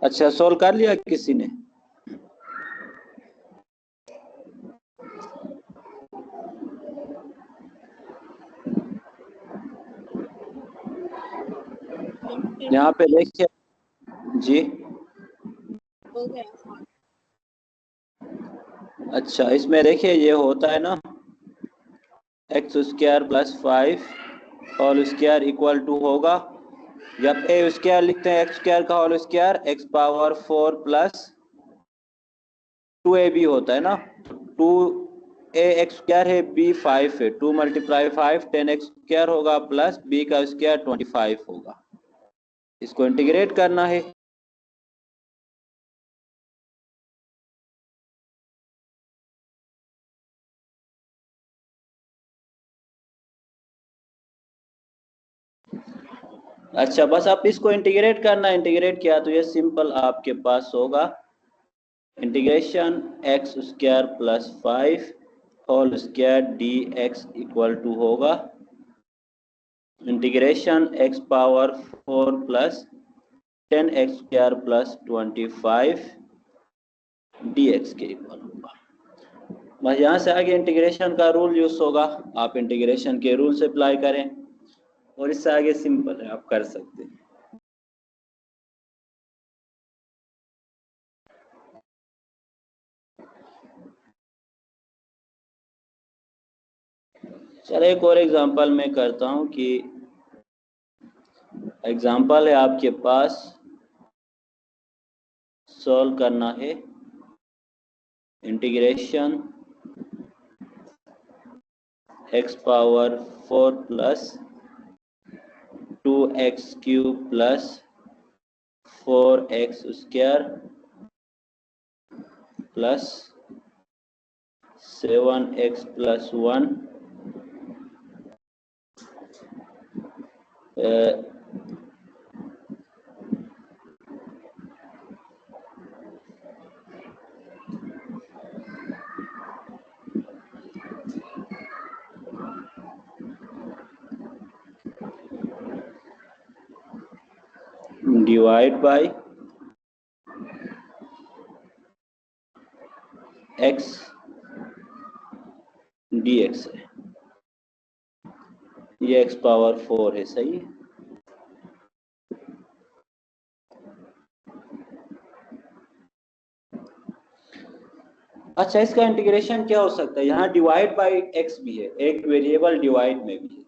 अच्छा, सोल्व कर लिया किसी ने? यहाँ पे देखिए जी। हो गया। अच्छा, इसमें देखिए ये होता है ना, x square plus 5 whole square equal to होगा, जब ए स्क्वायर लिखते हैं एक्स स्क्वायर का whole square, x power 4 plus 2ab होता है ना, 2a एक्स स्क्वायर है, b 5 है, 2 मल्टीप्लाई 5 10 एक्स स्क्वायर होगा, प्लस b का स्क्वायर 25 होगा। इसको इंटीग्रेट करना है। अच्छा, बस आप इसको इंटीग्रेट करना, इंटीग्रेट किया तो ये सिंपल आपके पास होगा integration x square plus 5 whole square d x equal to होगा integration x power 4 plus 10 x square plus 25 d x के इक्वल होगा। बस यहाँ से आगे इंटीग्रेशन का रूल यूज होगा, आप इंटीग्रेशन के रूल से अप्लाई करें, और इससे आगे सिंपल है, आप कर सकते हैं। चलिए एक और एग्जांपल मैं करता हूं कि एग्जांपल है आपके पास, सॉल्व करना है integration x power 4 plus 2x cube plus 4x square plus 7x plus 1 divide bye x dx है, ये x पावर 4 है, सही है। अच्छा, इसका इंटीग्रेशन क्या हो सकता है, यहाँ डिवाइड बाय x भी है, एक वेरिएबल डिवाइड में भी है।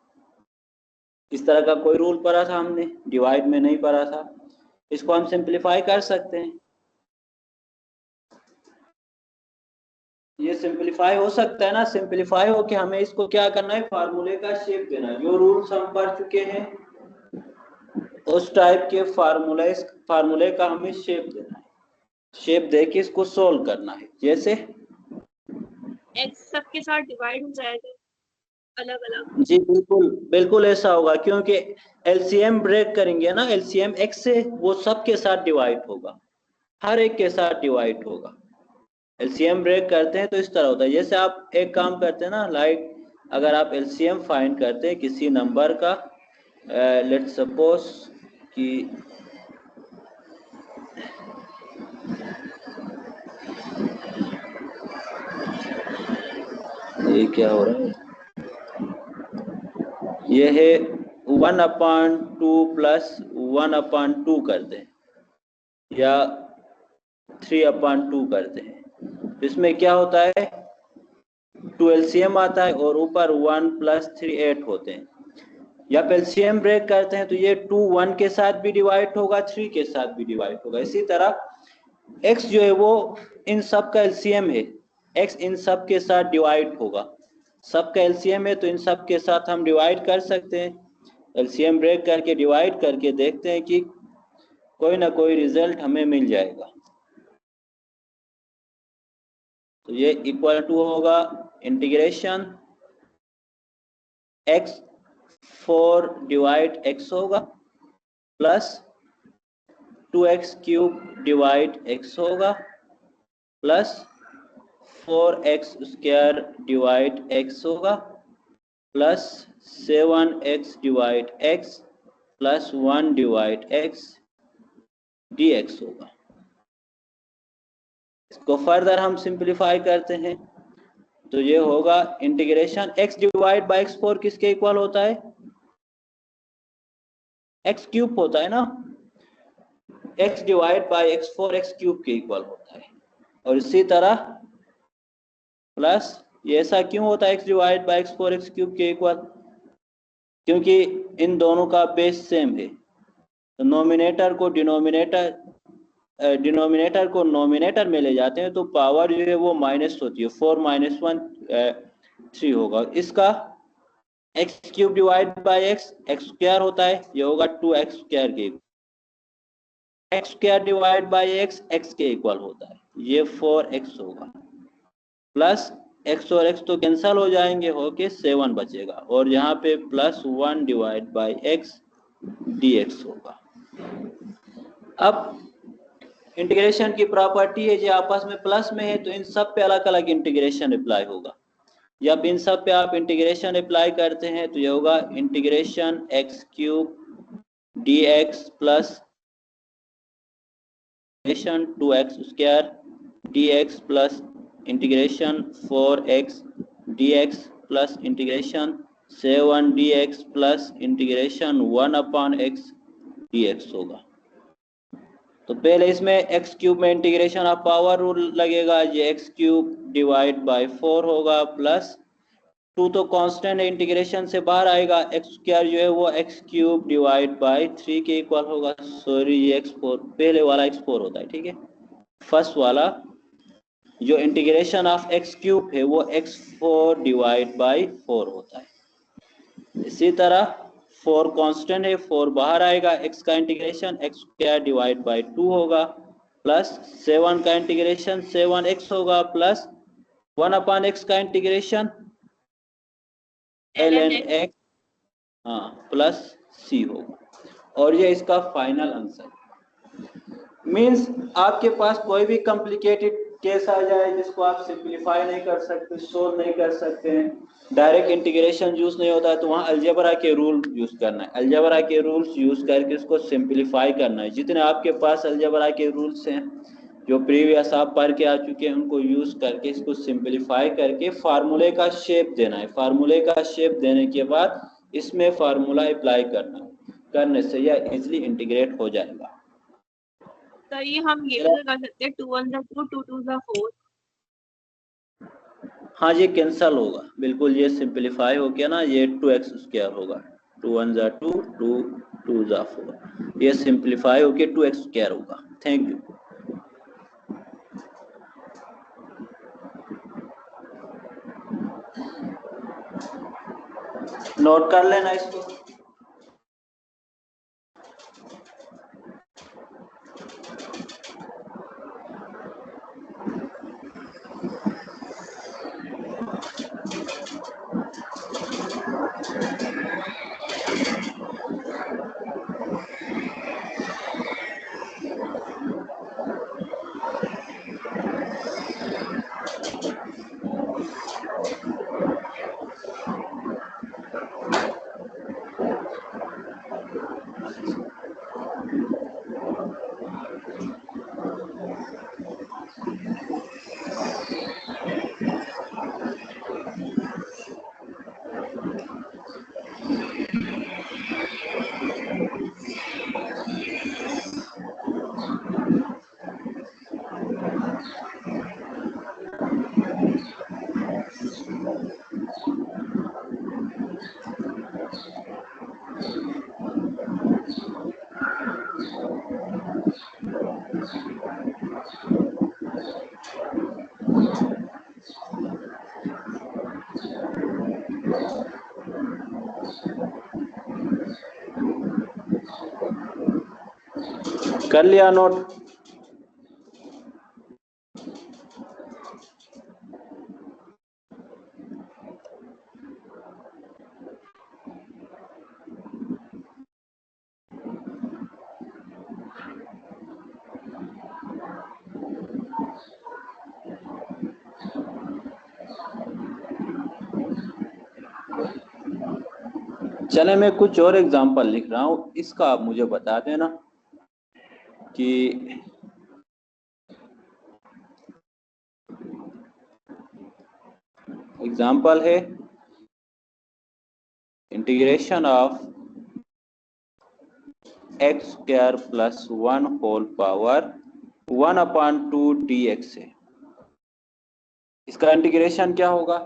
इस तरह का कोई रूल पढ़ा था हमने, डिवाइड में नहीं पढ़ा था। इसको हम सिंप्लीफाई कर सकते हैं। ये सिंपलीफाई हो सकता है ना, सिंपलीफाई हो के हमें इसको क्या करना है, फार्मूले का शेप देना है। जो रूल्स हम पढ़ चुके हैं उस टाइप के फार्मूले का हमें शेप देना है, शेप दे के इसको सोल्व करना है। जैसे एक्स सबके साथ डिवाइड हो जाएगा अलग अलग। जी बिल्कुल बिल्कुल ऐसा होगा, क्योंकि एलसीएम ब्रेक करेंगे ना, एलसीएम एक्स से वो सबके साथ डिवाइड होगा, हर एक के साथ डिवाइड होगा। एलसीएम ब्रेक करते हैं तो इस तरह होता है। जैसे आप एक काम करते हैं ना, लाइक अगर आप एलसीएम फाइंड करते हैं किसी नंबर का, लेट्स सपोज कि ये क्या हो रहा है, ये है 1/2 प्लस 1/2 करते हैं या 3/2 करते हैं। इसमें क्या होता है, 2 एलसीएम आता है और ऊपर 1 + 3 8 होते हैं। या एलसीएम ब्रेक करते हैं तो ये 2 1 के साथ भी डिवाइड होगा, 3 के साथ भी डिवाइड होगा। इसी तरह x जो है वो इन सब का एलसीएम है, x इन सब के साथ डिवाइड होगा, सब का एलसीएम है तो इन सब के साथ हम डिवाइड कर सकते हैं। एलसीएम ब्रेक करके डिवाइड करके देखते हैं कि कोई ना कोई रिजल्ट हमें मिल जाएगा। तो ये इक्वल टू होगा इंटीग्रेशन x 4 डिवाइड x होगा प्लस 2x³ डिवाइड x होगा प्लस 4x² डिवाइड x होगा plus 7x divide x plus 1 divide x dx होगा। इसको फर्दर हम सिंप्लीफाई करते हैं तो ये होगा integration x divide by x4 किसके इक्वल होता है, x³ होता है ना, x divide by x4 x³ के इक्वल होता है। और इसी तरह प्लस ये ऐसा क्यों होता है x divide by x4 x³ के इक्वल, क्योंकि इन दोनों का बेस सेम है। तो डिनोमिनेटर को नोमिनेटर में ले जाते हैं तो पावर जो है वो माइनस होती है, 4 - 1 3 होगा। इसका x³ डिवाइड बाई x² होता है, ये होगा 2x² के, x² डिवाइड बाई x के इक्वल होता है, ये 4x होगा प्लस x और x तो कैंसल हो जाएंगे, होके 7 बचेगा और यहाँ पे plus 1 divide by x dx होगा। अब इंटीग्रेशन की प्रॉपर्टी है जो आपस में प्लस में है तो इन सब पे अलग अलग इंटीग्रेशन अप्लाई होगा। जब इन सब पे आप इंटीग्रेशन अप्लाई करते हैं तो ये होगा integration x³ dx plus 2x² dx plus integration 4x dx plus integration 7 dx plus integration 1/x dx होगा। तो पहले इसमें x³ में इंटीग्रेशन ऑफ पावर रूल लगेगा, ये x³ डिवाइड बाई 4 होगा प्लस 2 तो कांस्टेंट है, इंटीग्रेशन से बाहर आएगा, x² जो है वो x³ डिवाइड बाई 3 के इक्वल होगा। सॉरी ये x4 पहले वाला x4 होता है, ठीक है। फर्स्ट वाला जो इंटीग्रेशन ऑफ x³ है वो x4 डिवाइड बाई 4 होता है। इसी तरह 4 कांस्टेंट है, 4 बाहर आएगा, x का इंटीग्रेशन x² डिवाइड बाई 2 होगा प्लस 7 का इंटीग्रेशन 7x होगा प्लस 1/x का इंटीग्रेशन ln x हाँ प्लस c होगा। और ये इसका फाइनल आंसर। मींस आपके पास कोई भी कॉम्प्लिकेटेड केस आ जाए जिसको आप सिंप्लीफाई नहीं कर सकते, सोल्व नहीं कर सकते हैं, डायरेक्ट इंटीग्रेशन यूज नहीं होता है, तो वहाँ अलजेब्रा के रूल यूज करना है। अलजेब्रा के रूल्स यूज करके इसको सिंप्लीफाई करना है। जितने आपके पास अलजेब्रा के रूल्स हैं जो प्रीवियस आप पढ़ के आ चुके हैं उनको यूज करके इसको सिंप्लीफाई करके फार्मूले का शेप देना है। फार्मूले का शेप देने के बाद इसमें फार्मूला अप्लाई करना है, करने से यह इजिली इंटीग्रेट हो जाएगा। सर ये हम ये भी लगा सकते हैं 2 1 2 2 2 4। हाँ ये कैंसल होगा, बिल्कुल ये सिंप्लीफाई हो गया ना, ये 2x² होगा, 2 1 2 2 2 4, ये सिंप्लीफाई होके 2x² होगा। Thank you. नोट कर लेना इसको। कर लिया नोट? चले मैं कुछ और एग्जांपल लिख रहा हूं, इसका आप मुझे बता देना कि एग्जांपल है integration of x square plus 1 whole power 1/2 dx है। इसका इंटीग्रेशन क्या होगा?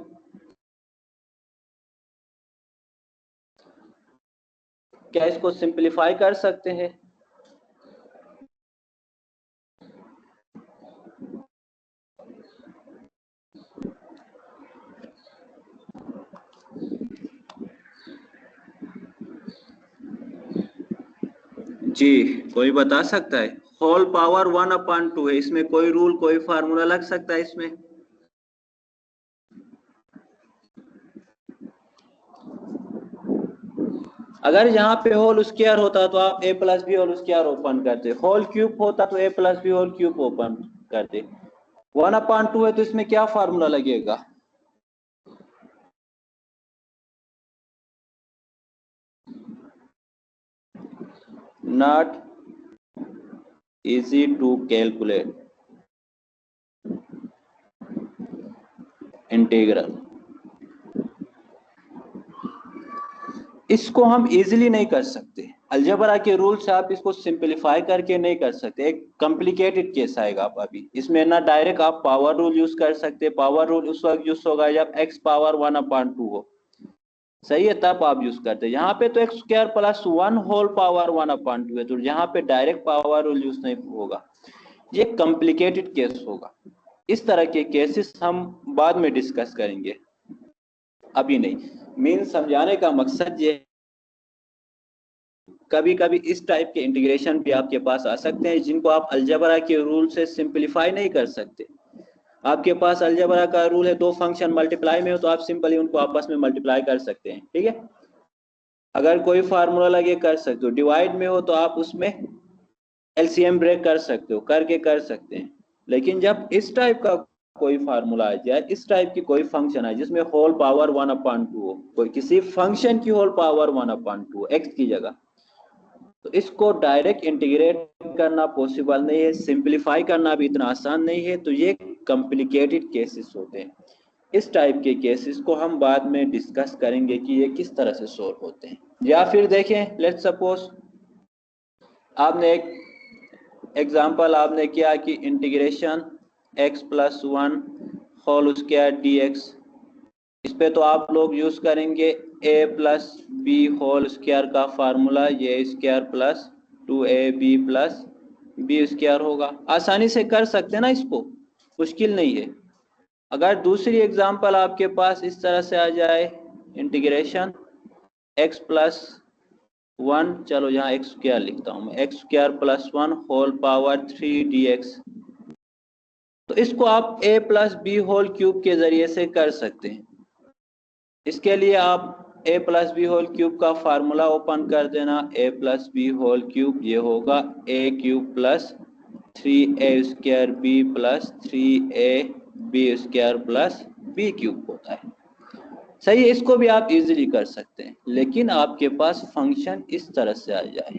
क्या इसको सिंपलीफाई कर सकते हैं? जी कोई बता सकता है? होल पावर 1/2 है, इसमें कोई रूल कोई फार्मूला लग सकता है इसमें? अगर यहाँ पे होल स्क्वायर होता तो आप a plus b whole square open करते, होल क्यूब होता तो a plus b whole cube open करते। 1/2 है तो इसमें क्या फार्मूला लगेगा? Not easy to calculate integral. इसको हम इजीली नहीं कर सकते, अलजेब्रा के रूल से आप इसको सिंपलीफाई करके नहीं कर सकते, एक कॉम्प्लिकेटेड केस आएगा। आप अभी इसमें ना डायरेक्ट आप पावर रूल यूज कर सकते, पावर रूल उस वक्त यूज होगा जब x पावर 1/2 हो, सही है, तब आप यूज करते। यहाँ पे तो x square plus 1 whole power 1/2 है, तो यहाँ पे डायरेक्ट पावर रूल यूज नहीं होगा, ये कॉम्प्लिकेटेड केस होगा। इस तरह के केसेस हम बाद में डिस्कस करेंगे, अभी नहीं। मीन समझाने का मकसद ये, कभी कभी इस टाइप के इंटीग्रेशन भी आपके पास आ सकते हैं जिनको आप अलजेब्रा के रूल से सिंपलीफाई नहीं कर सकते। आपके पास अलजेब्रा का रूल है दो फंक्शन मल्टीप्लाई में हो तो आप सिंपली उनको आपस में मल्टीप्लाई कर सकते हैं, ठीक है। अगर कोई फार्मूला लगे कर सकते हो, डिवाइड में हो तो आप उसमें एलसीएम ब्रेक कर सकते हो, करके कर सकते हैं। लेकिन जब इस टाइप का कोई फार्मूला आ जाए, इस टाइप की कोई फंक्शन आए जिसमें होल पावर 1/2 हो, कोई किसी फंक्शन की होल पावर 1/2 एक्स की जगह, तो इसको डायरेक्ट इंटीग्रेट करना पॉसिबल नहीं है, सिंपलीफाई करना भी इतना आसान नहीं है, तो ये कॉम्प्लिकेटेड केसेस होते हैं। इस टाइप के केसेस को हम बाद में डिस्कस करेंगे कि ये किस तरह से सोल्व होते हैं। या फिर देखें, लेट्स सपोज आपने एक एग्जांपल आपने किया कि integration x plus 1 whole square dx, इस पे तो आप लोग यूज करेंगे a plus b whole square का फार्मूला, ये square plus 2ab plus b square होगा। आसानी से कर सकते हैं ना, इसको मुश्किल नहीं है। अगर दूसरी एग्जांपल आपके पास इस तरह से आ जाए, इंटीग्रेशन एक्स प्लस 1, चलो यहाँ एक्स स्क्वायर लिखता हूँ मैं, x square plus 1 whole power 3 dx। तो इसको आप a plus b whole cube के जरिए से कर सकते हैं। इसके लिए आप a plus b whole cube का फार्मूला ओपन कर देना, a plus b whole cube ये होगा a cube plus 3a square b plus 3a b square plus b cube होता है। सही है, इसको भी आप इजीली कर सकते हैं, लेकिन आपके पास फंक्शन इस तरह से आ जाए,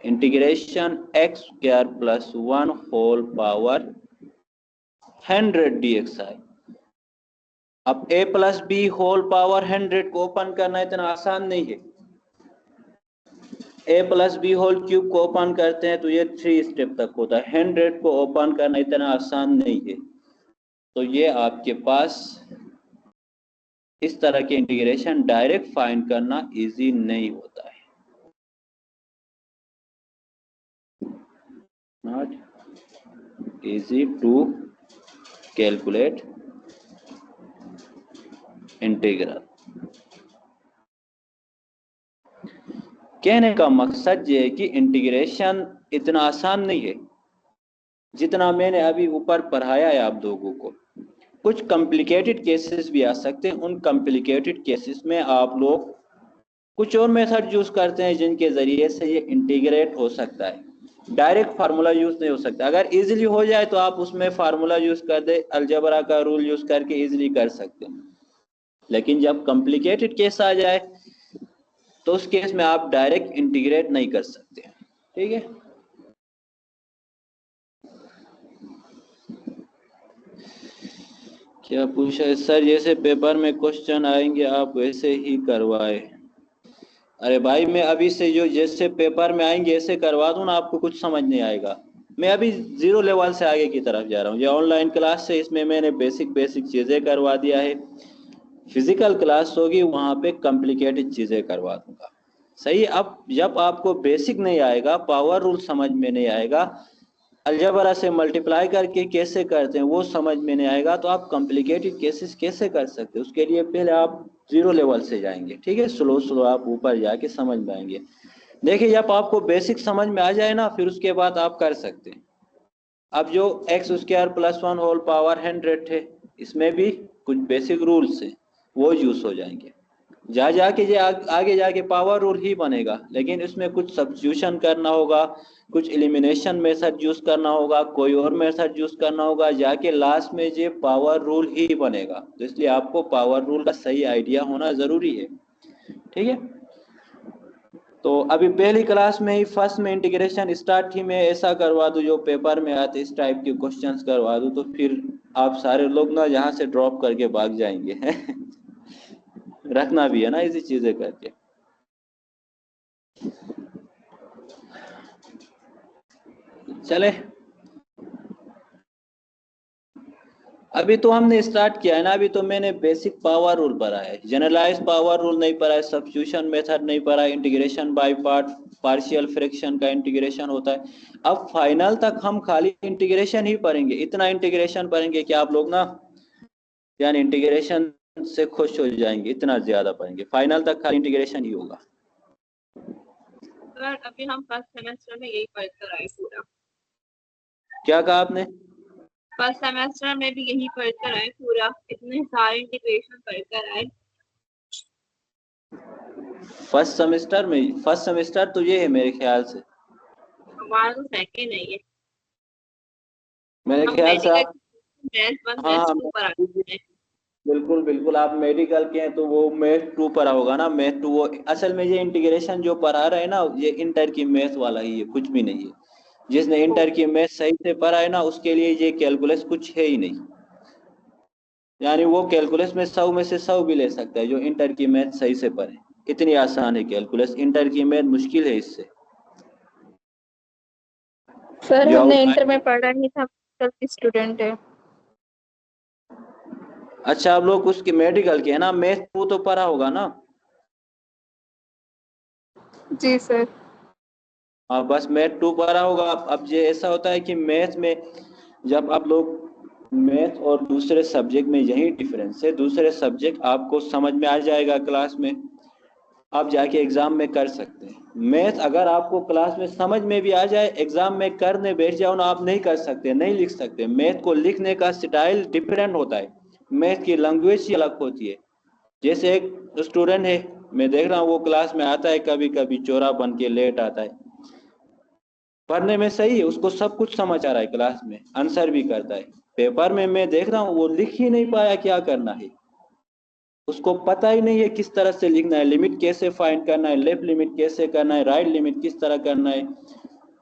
integration x square plus 1 whole power 100 dx आए। अब a plus b whole power 100 को ओपन करना इतना आसान नहीं है। a plus b whole cube को ओपन करते हैं तो ये 3 स्टेप तक होता है, 100 को ओपन करना इतना आसान नहीं है। तो ये आपके पास इस तरह के इंटीग्रेशन डायरेक्ट फाइंड करना इजी नहीं होता है, not easy to calculate integral. कहने का मकसद ये है कि इंटीग्रेशन इतना आसान नहीं है जितना मैंने अभी ऊपर पढ़ाया है आप लोगों को। कुछ कॉम्प्लिकेटेड केसेस भी आ सकते हैं, उन कॉम्प्लिकेटेड केसेस में आप लोग कुछ और मेथड यूज करते हैं जिनके जरिए से ये इंटीग्रेट हो सकता है, डायरेक्ट फार्मूला यूज नहीं हो सकता। अगर इजीली हो जाए तो आप उसमें फार्मूला यूज कर दे, अलजेब्रा का रूल यूज करके इजीली कर सकते हैं, लेकिन जब कॉम्प्लिकेटेड केस आ जाए तो उस केस में आप डायरेक्ट इंटीग्रेट नहीं कर सकते। ठीक है, क्या पूछा है सर? जैसे पेपर में क्वेश्चन आएंगे आप वैसे ही करवाए। अरे भाई मैं अभी से जो जैसे पेपर में आएंगे ऐसे करवा दूं ना, आपको कुछ समझ नहीं आएगा। मैं अभी 0 लेवल से आगे की तरफ जा रहा हूँ। ये ऑनलाइन क्लास से इसमें मैंने बेसिक चीजें करवा दिया है, फिजिकल क्लास होगी वहां पे कॉम्प्लिकेटेड चीजें करवा दूंगा। सही, अब जब आपको बेसिक नहीं आएगा, पावर रूल समझ में नहीं आएगा, अलजेब्रा से मल्टीप्लाई करके कैसे करते हैं वो समझ में नहीं आएगा, तो आप कॉम्प्लिकेटेड केसेस कैसे कर सकते हैं? उसके लिए पहले आप 0 लेवल से जाएंगे। ठीक है, स्लो आप ऊपर जाके समझ में आएंगे। देखिए जब आपको बेसिक समझ में आ जाए ना, फिर उसके बाद आप कर सकते हैं। अब जो x square plus 1 whole power 100 थे, इसमें भी कुछ बेसिक रूल्स हैं, वो यूज हो जाएंगे। आगे जाके पावर रूल ही बनेगा, लेकिन इसमें कुछ सब्स्टिट्यूशन करना होगा, कुछ एलिमिनेशन मेथड यूज करना होगा, कोई और मेथड यूज करना होगा, जाके लास्ट में ये पावर रूल ही बनेगा। तो इसलिए आपको पावर रूल का सही आइडिया होना जरूरी है। ठीक है, तो अभी पहली क्लास में ही फर्स्ट में इंटीग्रेशन स्टार्ट ही में ऐसा करवा दूं जो पेपर में आते इस टाइप के क्वेश्चंस करवा दूं, तो फिर आप सारे लोग ना यहाँ से ड्रॉप करके भाग जाएंगे रखना भी है ना ऐसी चीजें करके। चले, अभी तो हमने स्टार्ट किया है ना, अभी तो मैंने बेसिक पावर रूल पढ़ा है, जनरलाइज पावर रूल नहीं पढ़ा है, सब्स्टिट्यूशन मेथड नहीं पढ़ा है, integration by part, partial fraction का इंटीग्रेशन होता है। अब फाइनल तक हम खाली इंटीग्रेशन ही पढ़ेंगे, इतना इंटीग्रेशन पढ़ेंगे कि आप लोग ना यानी इंटीग्रेशन से खुश हो जाएंगे, इतना ज्यादा पढ़ेंगे। फाइनल तक खाली इंटीग्रेशन ही होगा। सर अभी हम फर्स्ट सेमेस्टर में यही पढ़ कर आए पूरा। क्या कहा आपने? फर्स्ट सेमेस्टर में भी यही पढ़ कर आए पूरा, इतने सारे इंटीग्रेशन पढ़ कर आए। फर्स्ट सेमेस्टर तो ये है मेरे ख्याल से, हमारा तो सेकेंड है ये। मेरे ख्याल से आप, हाँ बिल्कुल बिल्कुल आप मेडिकल के हैं तो वो मैथ 2 पढ़ा होगा ना, मैथ 2। वो असल में ये इंटीग्रेशन जो पढ़ा रहे हैं ना, ये इंटर की मैथ वाला ही है, कुछ भी नहीं है। जिसने इंटर की मैथ सही से पढ़ा है ना, उसके लिए ये कैलकुलस कुछ है ही नहीं, यानी वो कैलकुलस में 100 में से 100 भी ले सकता है जो इंटर की मैथ सही से पढ़े। इतनी आसान है कैलकुलस, इंटर की मैथ मुश्किल है इससे। सर हमने इंटर में पढ़ा नहीं था, स्टूडेंट है। अच्छा, आप लोग उसके मेडिकल के है ना, मैथ 2 तो पढ़ा होगा ना? जी सर। हाँ बस मैथ 2 पढ़ा होगा। अब ये ऐसा होता है कि मैथ में जब आप लोग मैथ और दूसरे सब्जेक्ट में यही डिफरेंस है, दूसरे सब्जेक्ट आपको समझ में आ जाएगा क्लास में, आप जाके एग्जाम में कर सकते हैं। मैथ अगर आपको क्लास में समझ में भी आ जाए, एग्जाम में करने बैठ जाओ ना, आप नहीं कर सकते, नहीं लिख सकते। मैथ को लिखने का स्टाइल डिफरेंट होता है, मैथ की लैंग्वेज ही अलग होती है। जैसे एक स्टूडेंट है, मैं देख रहा हूँ वो क्लास में आता है, कभी कभी चोरा बन के लेट आता है, पढ़ने में सही है, उसको सब कुछ समझ आ रहा है, क्लास में आंसर भी करता है। पेपर में मैं देख रहा हूँ वो लिख ही नहीं पाया क्या करना है, उसको पता ही नहीं है किस तरह से लिखना है, लिमिट कैसे फाइंड करना है, लेफ्ट लिमिट कैसे करना है, राइट लिमिट किस तरह करना है,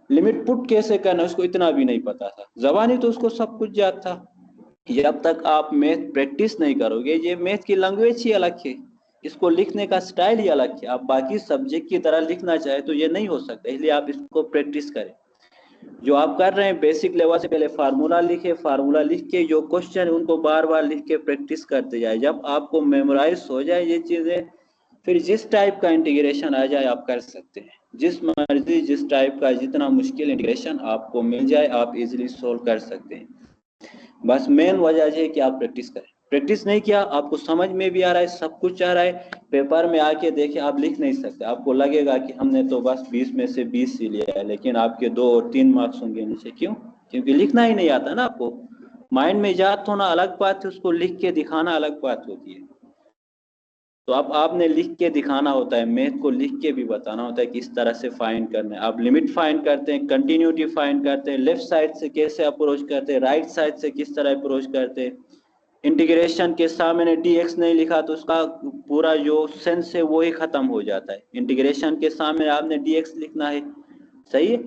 लिमिट पुट कैसे करना है, उसको इतना भी नहीं पता था। जबानी तो उसको सब कुछ याद था। जब तक आप मैथ प्रैक्टिस नहीं करोगे, ये मैथ की लैंग्वेज ही अलग है, इसको लिखने का स्टाइल ही अलग है। आप बाकी सब्जेक्ट की तरह लिखना चाहे तो ये नहीं हो सकता, इसलिए आप इसको प्रैक्टिस करें। जो आप कर रहे हैं बेसिक लेवल से पहले फार्मूला लिखे, फार्मूला लिख के जो क्वेश्चन है उनको बार बार लिख के प्रैक्टिस करते जाए। जब आपको मेमोराइज हो जाए ये चीजें, फिर जिस टाइप का इंटीग्रेशन आ जाए आप कर सकते हैं, जिस मर्जी जिस टाइप का जितना मुश्किल इंटीग्रेशन आपको मिल जाए आप इजीली सोल्व कर सकते हैं। बस मेन वजह है कि आप प्रैक्टिस करें। प्रैक्टिस नहीं किया, आपको समझ में भी आ रहा है, सब कुछ आ रहा है, पेपर में आके देखिए आप लिख नहीं सकते, आपको लगेगा कि हमने तो बस 20 में से 20 ही लिया है, लेकिन आपके 2 और 3 मार्क्स होंगे नीचे। क्यों? क्योंकि लिखना ही नहीं आता ना आपको। माइंड में याद होना अलग बात है, उसको लिख के दिखाना अलग बात होती है। तो अब आपने लिख के दिखाना होता है, मैथ को लिख के भी बताना होता है कि इस तरह से फाइंड करना है। आप लिमिट फाइंड करते हैं, कंटिन्यूटी फाइंड करते हैं, लेफ्ट साइड से कैसे अप्रोच करते हैं, राइट साइड से किस तरह अप्रोच करते हैं। इंटीग्रेशन के सामने dx नहीं लिखा तो उसका पूरा जो सेंस है वो ही खत्म हो जाता है। इंटीग्रेशन के सामने आपने dx लिखना है, सही है।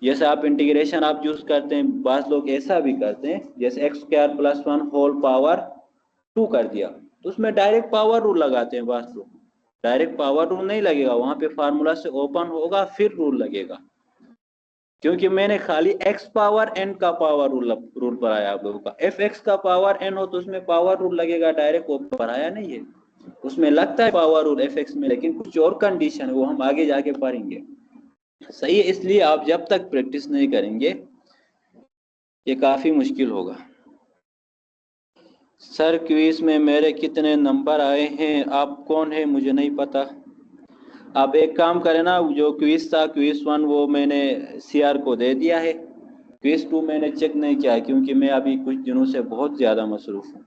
जैसे आप इंटीग्रेशन आप यूज करते हैं, बात लोग ऐसा भी करते हैं, जैसे x square plus 1 whole power 2 कर दिया, तो उसमें डायरेक्ट पावर रूल लगाते हैं। बात लोग डायरेक्ट पावर रूल नहीं लगेगा, वहां पे फार्मूला से ओपन होगा फिर रूल लगेगा, क्योंकि मैंने खाली x पावर n का पावर रूल पढ़ाया आप लोगों का। एफ एक्स का पावर n हो तो उसमें पावर रूल लगेगा, डायरेक्ट वो पढ़ाया नहीं है। उसमें लगता है पावर रूल एफ एक्स में, लेकिन कुछ और कंडीशन है वो हम आगे जाके पढ़ेंगे, सही है। इसलिए आप जब तक प्रैक्टिस नहीं करेंगे ये काफी मुश्किल होगा। सर क्विज में मेरे कितने नंबर आए हैं, आप कौन है मुझे नहीं पता। आप एक काम करें ना, जो क्विज था क्विज 1 वो मैंने सीआर को दे दिया है, क्विज 2 मैंने चेक नहीं किया है, क्योंकि मैं अभी कुछ दिनों से बहुत ज़्यादा मसरूफ़ हूँ।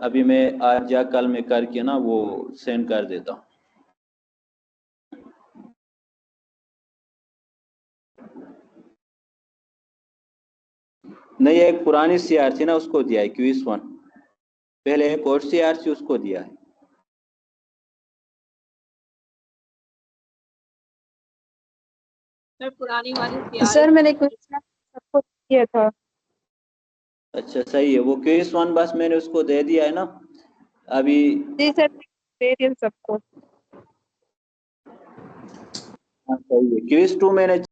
अभी मैं आज या कल में करके ना वो सेंड कर देता हूँ। नहीं, एक पुरानी सीआर थी ना उसको दिया है क्विज 1, पहले एक और सीआर थी उसको दिया है। सर पुरानी वाली सर मैंने कुछ सबको किया था। अच्छा सही है, वो क्विज 1 बस मैंने उसको दे दिया है ना अभी। जी सर, दे दिया सबको। हाँ सही है, क्विज 2 मैंने